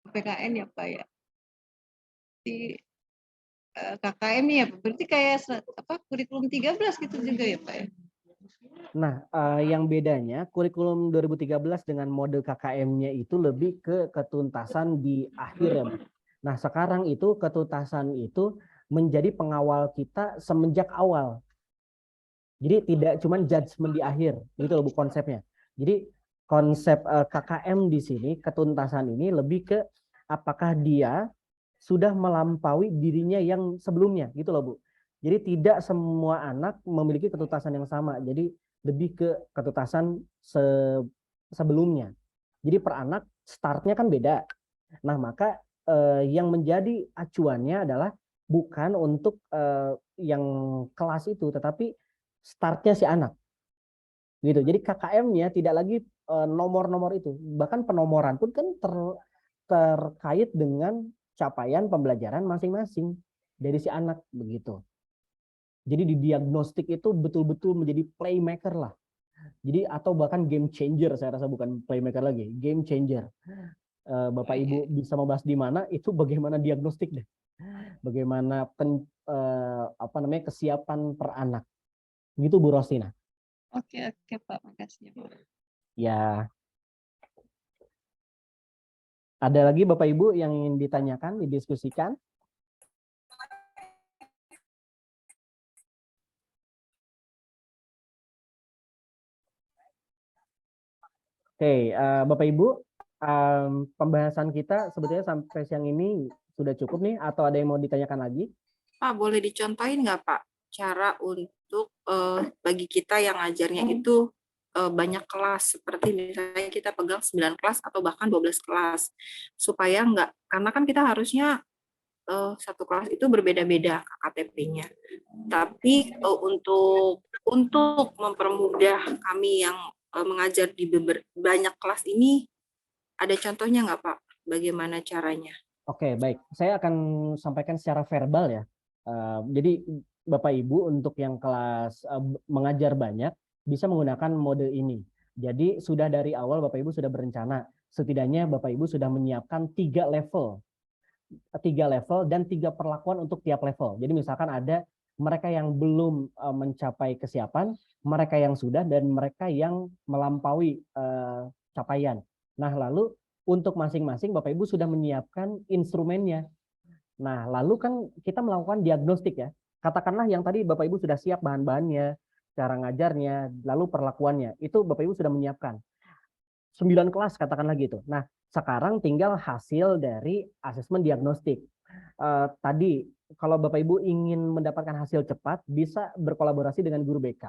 PKN ya Pak ya. Di KKM ya, berarti kayak kurikulum 13 gitu juga ya Pak ya. Nah, yang bedanya kurikulum 2013 dengan mode KKM-nya itu lebih ke ketuntasan di akhir ya, Bu. Nah, sekarang itu ketuntasan itu menjadi pengawal kita semenjak awal. Jadi tidak cuma judgement di akhir, gitu loh Bu konsepnya. Jadi konsep KKM di sini, ketuntasan ini lebih ke apakah dia sudah melampaui dirinya yang sebelumnya, gitu loh Bu. Jadi tidak semua anak memiliki ketuntasan yang sama. Jadi lebih ke ketuntasan sebelumnya. Jadi per anak startnya kan beda. Nah, maka yang menjadi acuannya adalah bukan untuk yang kelas itu, tetapi startnya si anak. Gitu. Jadi KKM-nya tidak lagi nomor-nomor itu. Bahkan penomoran pun kan terkait dengan capaian pembelajaran masing-masing dari si anak begitu. Jadi di diagnostik itu betul-betul menjadi playmaker lah. Jadi atau bahkan game changer, saya rasa bukan playmaker lagi, game changer. Bapak Ibu bisa membahas di mana itu bagaimana diagnostik deh. Bagaimana kesiapan per anak. Gitu Bu Rostina. Oke Pak, makasih Pak. Ya. Ada lagi Bapak Ibu yang ingin ditanyakan, didiskusikan? Oke, Bapak Ibu, pembahasan kita sebetulnya sampai siang ini sudah cukup nih, atau ada yang mau ditanyakan lagi? Pak, boleh dicontohin nggak Pak cara untuk bagi kita yang ngajarnya itu banyak kelas, seperti misalnya kita pegang 9 kelas atau bahkan 12 kelas, supaya nggak, karena kan kita harusnya satu kelas itu berbeda-beda KTP-nya. Tapi untuk mempermudah kami yang mengajar di banyak kelas ini, ada contohnya nggak Pak? Bagaimana caranya? Oke, baik. Saya akan sampaikan secara verbal ya. Jadi Bapak Ibu untuk yang kelas mengajar banyak bisa menggunakan mode ini. Jadi sudah dari awal Bapak Ibu sudah berencana. Setidaknya Bapak Ibu sudah menyiapkan 3 level dan 3 perlakuan untuk tiap level. Jadi misalkan ada mereka yang belum mencapai kesiapan, mereka yang sudah, dan mereka yang melampaui capaian. Nah, lalu untuk masing-masing Bapak Ibu sudah menyiapkan instrumennya. Nah, lalu kan kita melakukan diagnostik ya. Katakanlah yang tadi Bapak Ibu sudah siap bahan-bahannya, cara ngajarnya, lalu perlakuannya. Itu Bapak Ibu sudah menyiapkan. 9 kelas katakanlah gitu. Nah, sekarang tinggal hasil dari asesmen diagnostik. Tadi kalau Bapak Ibu ingin mendapatkan hasil cepat, bisa berkolaborasi dengan guru BK.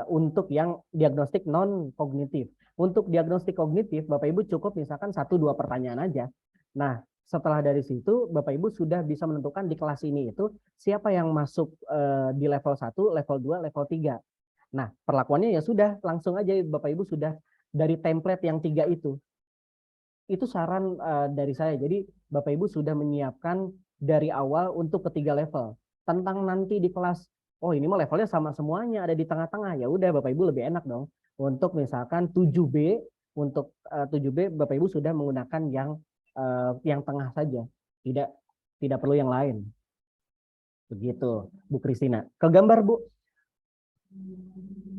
Untuk yang diagnostik non kognitif. Untuk diagnostik kognitif, Bapak Ibu cukup misalkan 1-2 pertanyaan aja. Nah, setelah dari situ Bapak Ibu sudah bisa menentukan di kelas ini itu siapa yang masuk di level 1, level 2, level 3. Nah, perlakuannya ya sudah langsung aja Bapak Ibu sudah dari template yang 3 itu. Itu saran dari saya. Jadi Bapak Ibu sudah menyiapkan dari awal untuk ketiga level. Tentang nanti di kelas, oh ini mah levelnya sama semuanya, ada di tengah-tengah. Ya udah Bapak Ibu lebih enak dong. Untuk misalkan 7B, untuk 7B Bapak Ibu sudah menggunakan yang tengah saja. Tidak perlu yang lain. Begitu, Bu Kristina. Ke gambar, Bu.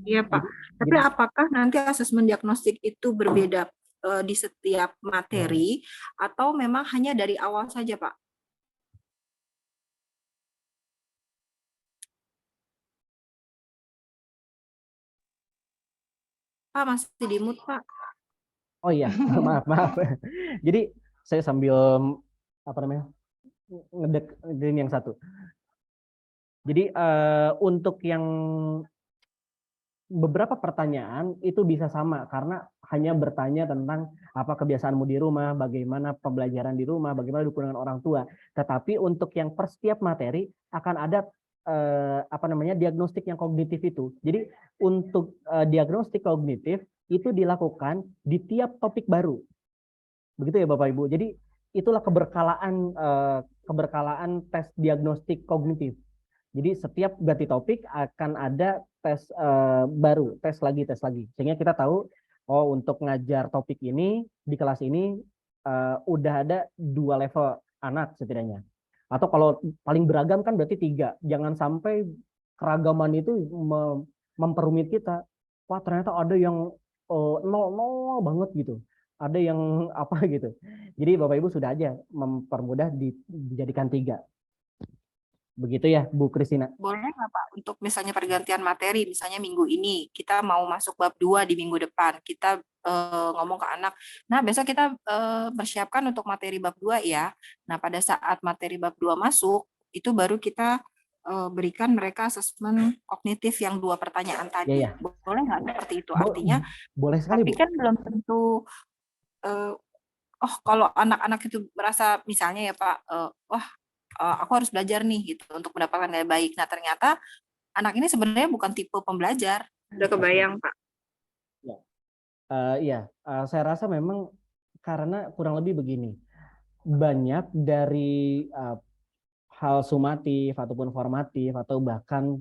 Iya Pak. Tapi apakah nanti asesmen diagnostik itu berbeda di setiap materi atau memang hanya dari awal saja Pak? Pak masih di mute Pak. Oh iya, maaf. Jadi saya sambil ngedekin yang satu. Jadi untuk yang beberapa pertanyaan itu bisa sama karena hanya bertanya tentang apa kebiasaanmu di rumah, bagaimana pembelajaran di rumah, bagaimana dukungan orang tua. Tetapi untuk yang per setiap materi akan ada diagnostik yang kognitif itu. Jadi untuk diagnostik kognitif itu dilakukan di tiap topik baru. Begitu ya Bapak Ibu. Jadi itulah keberkalaan tes diagnostik kognitif. Jadi setiap ganti topik akan ada tes baru, tes lagi. Sehingga kita tahu, oh untuk ngajar topik ini di kelas ini udah ada 2 level anak setidaknya. Atau kalau paling beragam kan berarti 3. Jangan sampai keragaman itu memperumit kita. Wah ternyata ada yang nol banget gitu. Ada yang apa gitu. Jadi Bapak Ibu sudah aja mempermudah dijadikan 3. Begitu ya Bu Kristina. Boleh nggak Pak untuk misalnya pergantian materi, misalnya minggu ini kita mau masuk bab 2 di minggu depan, kita ngomong ke anak, nah besok kita persiapkan untuk materi bab 2 ya. Nah pada saat materi bab 2 masuk, itu baru kita berikan mereka asesmen kognitif yang 2 pertanyaan tadi. Ya. Boleh nggak seperti itu? Artinya, boleh sekali tapi Bu. kan belum tentu, oh kalau anak-anak itu merasa misalnya ya Pak, aku harus belajar nih gitu untuk mendapatkan nilai baik. Nah ternyata anak ini sebenarnya bukan tipe pembelajar. Udah kebayang Pak? Iya, saya rasa memang karena kurang lebih begini, banyak dari hal sumatif ataupun formatif atau bahkan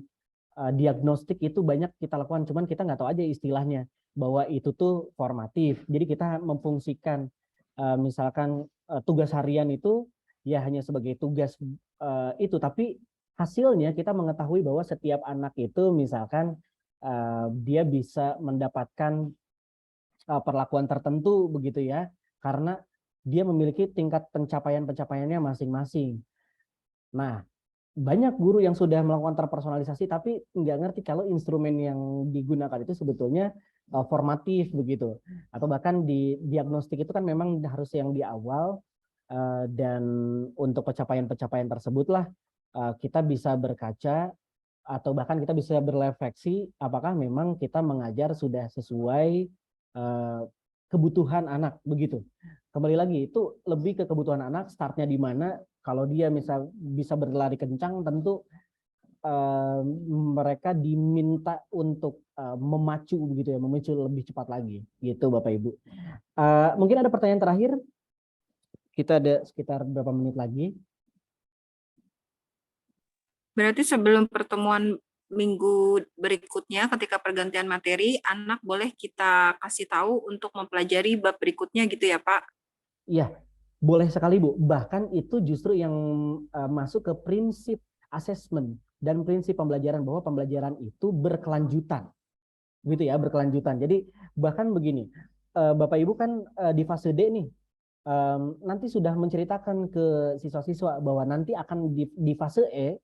diagnostik itu banyak kita lakukan, cuman kita nggak tahu aja istilahnya bahwa itu tuh formatif. Jadi kita memfungsikan misalkan tugas harian itu ya hanya sebagai tugas itu, tapi hasilnya kita mengetahui bahwa setiap anak itu misalkan dia bisa mendapatkan perlakuan tertentu begitu ya, karena dia memiliki tingkat pencapaiannya masing-masing. Nah, banyak guru yang sudah melakukan terpersonalisasi tapi nggak ngerti kalau instrumen yang digunakan itu sebetulnya formatif begitu. Atau bahkan di diagnostik itu kan memang harus yang di awal, dan untuk pencapaian-pencapaian tersebutlah kita bisa berkaca atau bahkan kita bisa berrefleksi apakah memang kita mengajar sudah sesuai kebutuhan anak begitu. Kembali lagi itu lebih ke kebutuhan anak, startnya di mana. Kalau dia misal bisa berlari kencang, tentu mereka diminta untuk memacu begitu ya, memicu lebih cepat lagi gitu Bapak Ibu. Mungkin ada pertanyaan terakhir. Kita ada sekitar berapa menit lagi. Berarti sebelum pertemuan minggu berikutnya ketika pergantian materi, anak boleh kita kasih tahu untuk mempelajari bab berikutnya gitu ya Pak? Iya, boleh sekali Bu. Bahkan itu justru yang masuk ke prinsip asesmen dan prinsip pembelajaran, bahwa pembelajaran itu berkelanjutan. Gitu ya, berkelanjutan. Jadi bahkan begini, Bapak Ibu kan di fase D nih, nanti sudah menceritakan ke siswa-siswa bahwa nanti akan di fase E,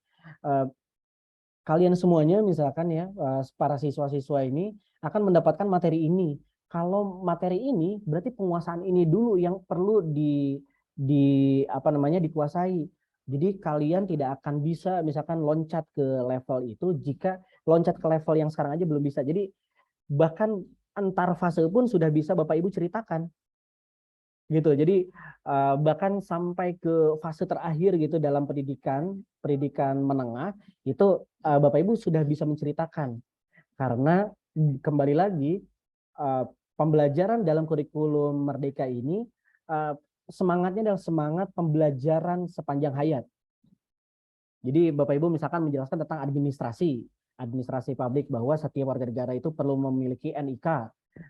kalian semuanya misalkan ya, para siswa-siswa ini akan mendapatkan materi ini. Kalau materi ini berarti penguasaan ini dulu yang perlu dikuasai. Jadi kalian tidak akan bisa misalkan loncat ke level itu jika loncat ke level yang sekarang aja belum bisa. Jadi bahkan antar fase pun sudah bisa Bapak Ibu ceritakan. Gitu. Jadi bahkan sampai ke fase terakhir gitu dalam pendidikan menengah itu Bapak Ibu sudah bisa menceritakan, karena kembali lagi pembelajaran dalam kurikulum Merdeka ini semangatnya adalah semangat pembelajaran sepanjang hayat. Jadi Bapak Ibu misalkan menjelaskan tentang administrasi publik, bahwa setiap warga negara itu perlu memiliki NIK.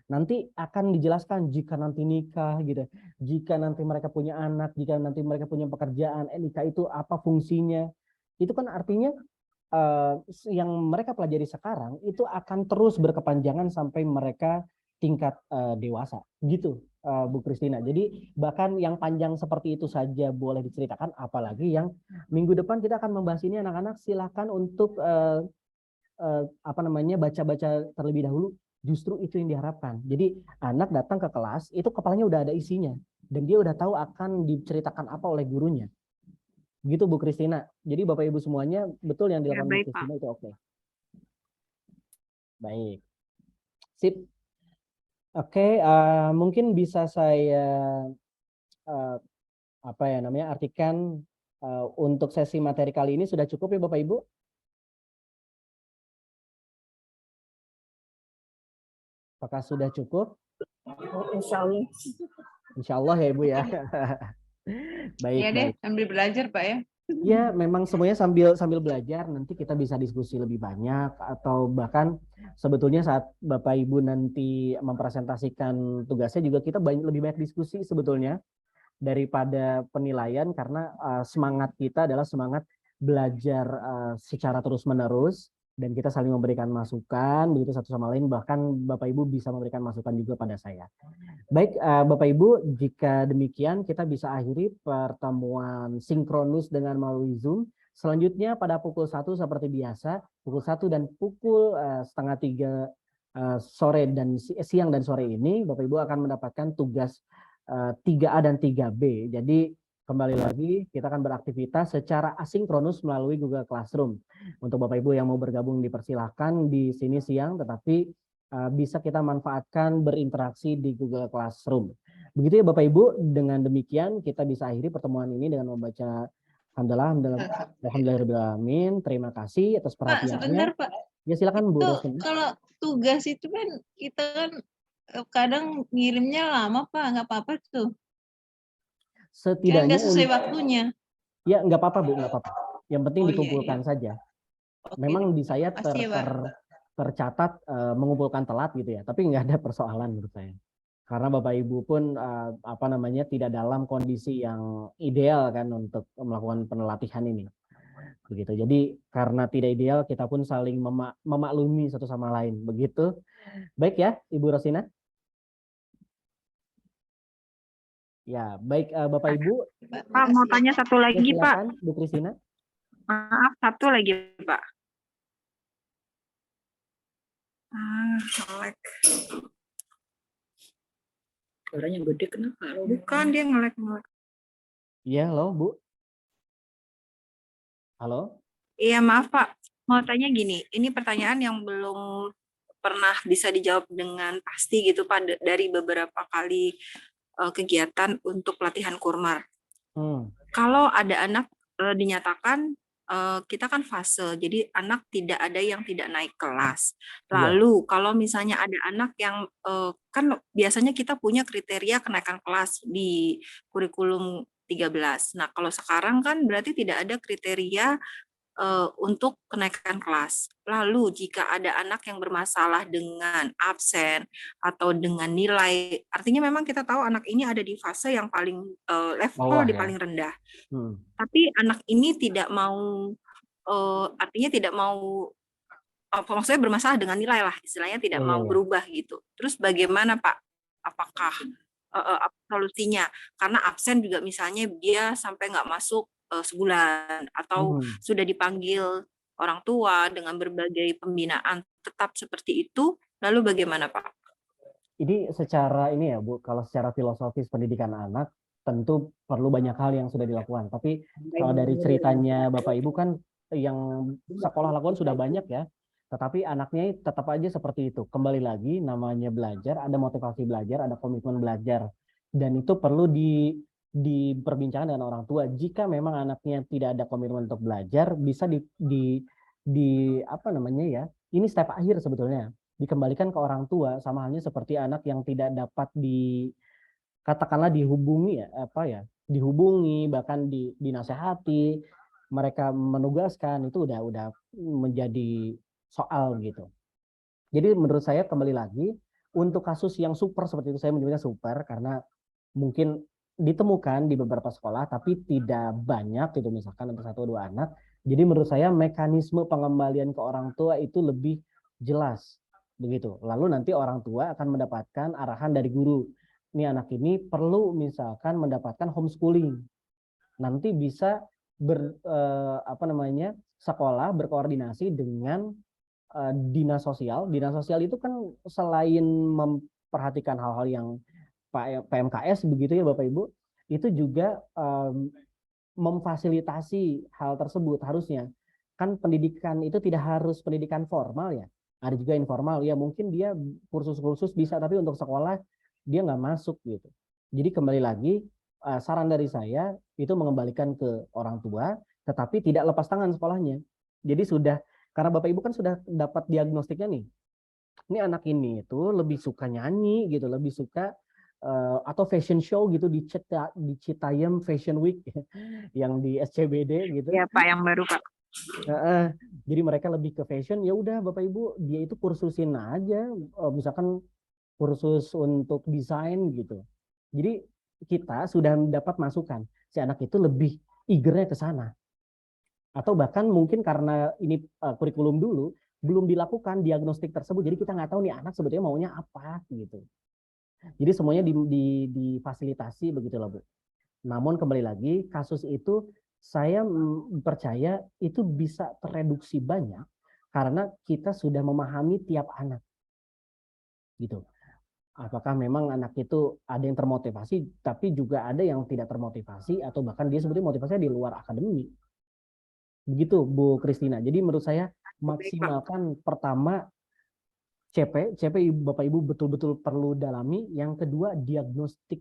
Nanti akan dijelaskan jika nanti nikah gitu, jika nanti mereka punya anak, jika nanti mereka punya pekerjaan, NIK itu apa fungsinya. Itu kan artinya yang mereka pelajari sekarang itu akan terus berkepanjangan sampai mereka tingkat dewasa gitu, Bu Kristina. Jadi bahkan yang panjang seperti itu saja boleh diceritakan, apalagi yang minggu depan kita akan membahas ini. Anak-anak silakan untuk baca-baca terlebih dahulu. Justru itu yang diharapkan. Jadi anak datang ke kelas itu kepalanya udah ada isinya dan dia udah tahu akan diceritakan apa oleh gurunya. Gitu Bu Kristina. Jadi Bapak Ibu semuanya betul yang dilakukan Bu Kristina itu oke. Baik. Sip. Oke, mungkin bisa saya artikan untuk sesi materi kali ini sudah cukup ya Bapak Ibu. Apakah sudah cukup? Insya Allah. Insya Allah ya Ibu ya. Baik, Iya deh, baik. sambil belajar Pak ya. Ya, memang semuanya sambil belajar. Nanti kita bisa diskusi lebih banyak atau bahkan sebetulnya saat Bapak Ibu nanti mempresentasikan tugasnya juga kita lebih banyak diskusi sebetulnya daripada penilaian karena semangat kita adalah semangat belajar secara terus-menerus dan kita saling memberikan masukan begitu satu sama lain, bahkan Bapak Ibu bisa memberikan masukan juga pada saya. Baik, Bapak Ibu, jika demikian kita bisa akhiri pertemuan sinkronus dengan melalui Zoom. Selanjutnya pada pukul 1 seperti biasa, pukul 1 dan pukul setengah 3 sore dan siang dan sore ini Bapak Ibu akan mendapatkan tugas 3A dan 3B. Jadi kembali lagi kita akan beraktivitas secara asinkronus melalui Google Classroom. Untuk Bapak Ibu yang mau bergabung dipersilahkan di sini siang, tetapi bisa kita manfaatkan berinteraksi di Google Classroom. Begitu ya Bapak Ibu, dengan demikian kita bisa akhiri pertemuan ini dengan membaca Alhamdulillahirrahmanirrahim. Terima kasih atas Pak, sebentar perhatiannya. Pak. Ya silakan Bu Itu Rosmin. kalau tugas itu kan kita kan kadang ngirimnya lama Pak, nggak apa-apa tuh. Kan Setidaknya nggak sesuai waktunya. ya nggak apa-apa Bu, nggak apa-apa. Yang penting Oh, iya, dikumpulkan iya. saja. Oke, Memang di saya makasih ya, Pak. tercatat mengumpulkan telat gitu ya, tapi nggak ada persoalan menurut saya. Karena Bapak Ibu pun tidak dalam kondisi yang ideal kan untuk melakukan penelatihan ini. Begitu. Jadi karena tidak ideal kita pun saling memaklumi satu sama lain. Begitu. Baik ya, Ibu Rosina. Ya, baik Bapak Ibu. Pak, mau tanya satu Ya, lagi, Pak. silakan, Bu Kristina. Maaf, satu lagi, Pak. Ngelek. Suaranya gede kenapa? Bukan, dia ngelek-ngelek. Iya, halo Bu. Halo. Iya, maaf Pak. Mau tanya gini, ini pertanyaan yang belum pernah bisa dijawab dengan pasti gitu Pak dari beberapa kali kegiatan untuk pelatihan kurmar. Kalau ada anak dinyatakan kita kan fase, jadi anak tidak ada yang tidak naik kelas. Lalu kalau misalnya ada anak yang kan biasanya kita punya kriteria kenaikan kelas di kurikulum 13. Nah, kalau sekarang kan berarti tidak ada kriteria untuk kenaikan kelas. Lalu jika ada anak yang bermasalah dengan absen atau dengan nilai, artinya memang kita tahu anak ini ada di fase yang paling level di paling rendah. Tapi anak ini tidak mau, artinya tidak mau, maksudnya bermasalah dengan nilai lah, istilahnya tidak mau berubah gitu. Terus bagaimana Pak? Apakah solusinya? Karena absen juga misalnya dia sampai nggak masuk sebulan atau sudah dipanggil orang tua dengan berbagai pembinaan tetap seperti itu, lalu bagaimana Pak? Ini secara ini ya Bu, kalau secara filosofis pendidikan anak tentu perlu banyak hal yang sudah dilakukan. Tapi kalau dari ceritanya Bapak Ibu kan yang sekolah lakukan sudah banyak ya. Tetapi anaknya tetap aja seperti itu. Kembali lagi namanya belajar, ada motivasi belajar, ada komitmen belajar. Dan itu perlu diperbincangkan dengan orang tua. Jika memang anaknya tidak ada komitmen untuk belajar, bisa apa namanya ya? Ini step akhir sebetulnya. Dikembalikan ke orang tua, sama halnya seperti anak yang tidak dapat katakanlah dihubungi dihubungi, bahkan dinasehati, mereka menugaskan, itu udah menjadi soal gitu. Jadi menurut saya kembali lagi untuk kasus yang super seperti itu, saya menyebutnya super karena mungkin ditemukan di beberapa sekolah tapi tidak banyak gitu, misalkan untuk 1-2 anak. Jadi menurut saya mekanisme pengembalian ke orang tua itu lebih jelas begitu. Lalu nanti orang tua akan mendapatkan arahan dari guru. Ini anak ini perlu misalkan mendapatkan homeschooling. Nanti bisa sekolah berkoordinasi dengan dinas sosial. Dinas sosial itu kan selain memperhatikan hal-hal yang PMKS begitu ya Bapak Ibu, itu juga memfasilitasi hal tersebut harusnya. Kan pendidikan itu tidak harus pendidikan formal ya. Ada juga informal ya, mungkin dia kursus-kursus bisa, tapi untuk sekolah dia nggak masuk gitu. Jadi kembali lagi saran dari saya itu mengembalikan ke orang tua, tetapi tidak lepas tangan sekolahnya. Jadi karena Bapak Ibu kan sudah dapat diagnostiknya nih, ini anak ini itu lebih suka nyanyi gitu, lebih suka atau fashion show gitu di Citayam Fashion Week yang di SCBD gitu. Ya Pak, yang baru Pak. Jadi mereka lebih ke fashion, ya udah Bapak Ibu dia itu kursusin aja, misalkan kursus untuk desain gitu. Jadi kita sudah dapat masukan si anak itu lebih eagernya ke sana. Atau bahkan mungkin karena ini kurikulum dulu belum dilakukan diagnostik tersebut, jadi kita nggak tahu nih anak sebetulnya maunya apa gitu. Jadi semuanya difasilitasi begitu loh Bu. Namun kembali lagi kasus itu saya percaya itu bisa tereduksi banyak karena kita sudah memahami tiap anak gitu. Apakah memang anak itu ada yang termotivasi, tapi juga ada yang tidak termotivasi atau bahkan dia sebetulnya motivasinya di luar akademik. Begitu Bu Kristina. Jadi menurut saya maksimalkan pertama CP Bapak Ibu betul-betul perlu dalami. Yang kedua diagnostik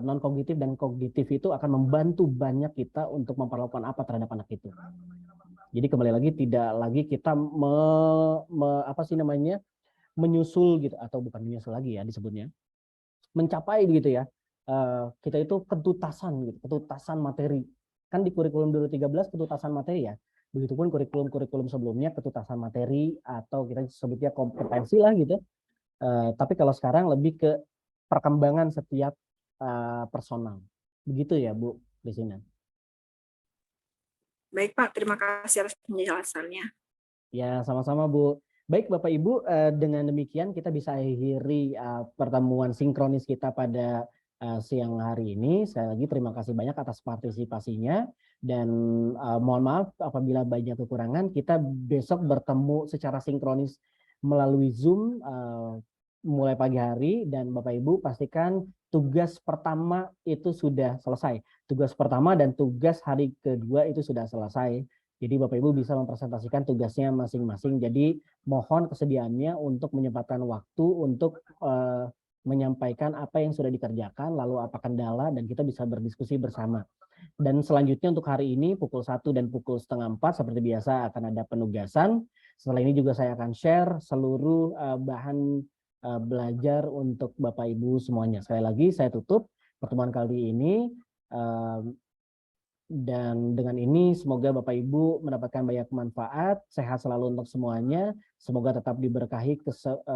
non kognitif dan kognitif itu akan membantu banyak kita untuk memperlakukan apa terhadap anak itu. Jadi kembali lagi tidak lagi kita menyusul gitu atau bukan menyusul lagi ya disebutnya. Mencapai gitu ya. Kita itu ketutasan gitu, ketutasan materi. Kan di kurikulum 2013 ketutasan materi ya. Begitupun kurikulum sebelumnya ketutasan materi atau kita sebutnya kompetensi lah gitu. Tapi kalau sekarang lebih ke perkembangan setiap personal. Begitu ya Bu Desina. Baik Pak, terima kasih atas penjelasannya. Ya sama-sama Bu. Baik Bapak Ibu, dengan demikian kita bisa akhiri pertemuan sinkronis kita pada siang hari ini. Sekali lagi terima kasih banyak atas partisipasinya dan mohon maaf apabila banyak kekurangan. Kita besok bertemu secara sinkronis melalui Zoom mulai pagi hari dan Bapak Ibu pastikan tugas pertama itu sudah selesai. Tugas pertama dan tugas hari kedua itu sudah selesai. Jadi Bapak Ibu bisa mempresentasikan tugasnya masing-masing. Jadi mohon kesediaannya untuk menyempatkan waktu untuk menyampaikan apa yang sudah dikerjakan, lalu apa kendala, dan kita bisa berdiskusi bersama. Dan selanjutnya untuk hari ini pukul 1 dan pukul 3:30 seperti biasa akan ada penugasan. Setelah ini juga saya akan share seluruh bahan belajar untuk Bapak Ibu semuanya. Sekali lagi saya tutup pertemuan kali ini. Dan dengan ini semoga Bapak Ibu mendapatkan banyak manfaat, sehat selalu untuk semuanya, semoga tetap diberkahi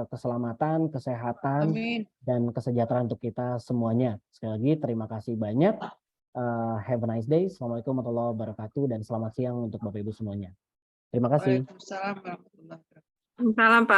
keselamatan, kesehatan, Amin. dan kesejahteraan untuk kita semuanya. Sekali lagi terima kasih banyak, have a nice day, Assalamualaikum warahmatullahi wabarakatuh, dan selamat siang untuk Bapak Ibu semuanya. Terima kasih. Waalaikumsalam warahmatullahi wabarakatuh. Salam Pak.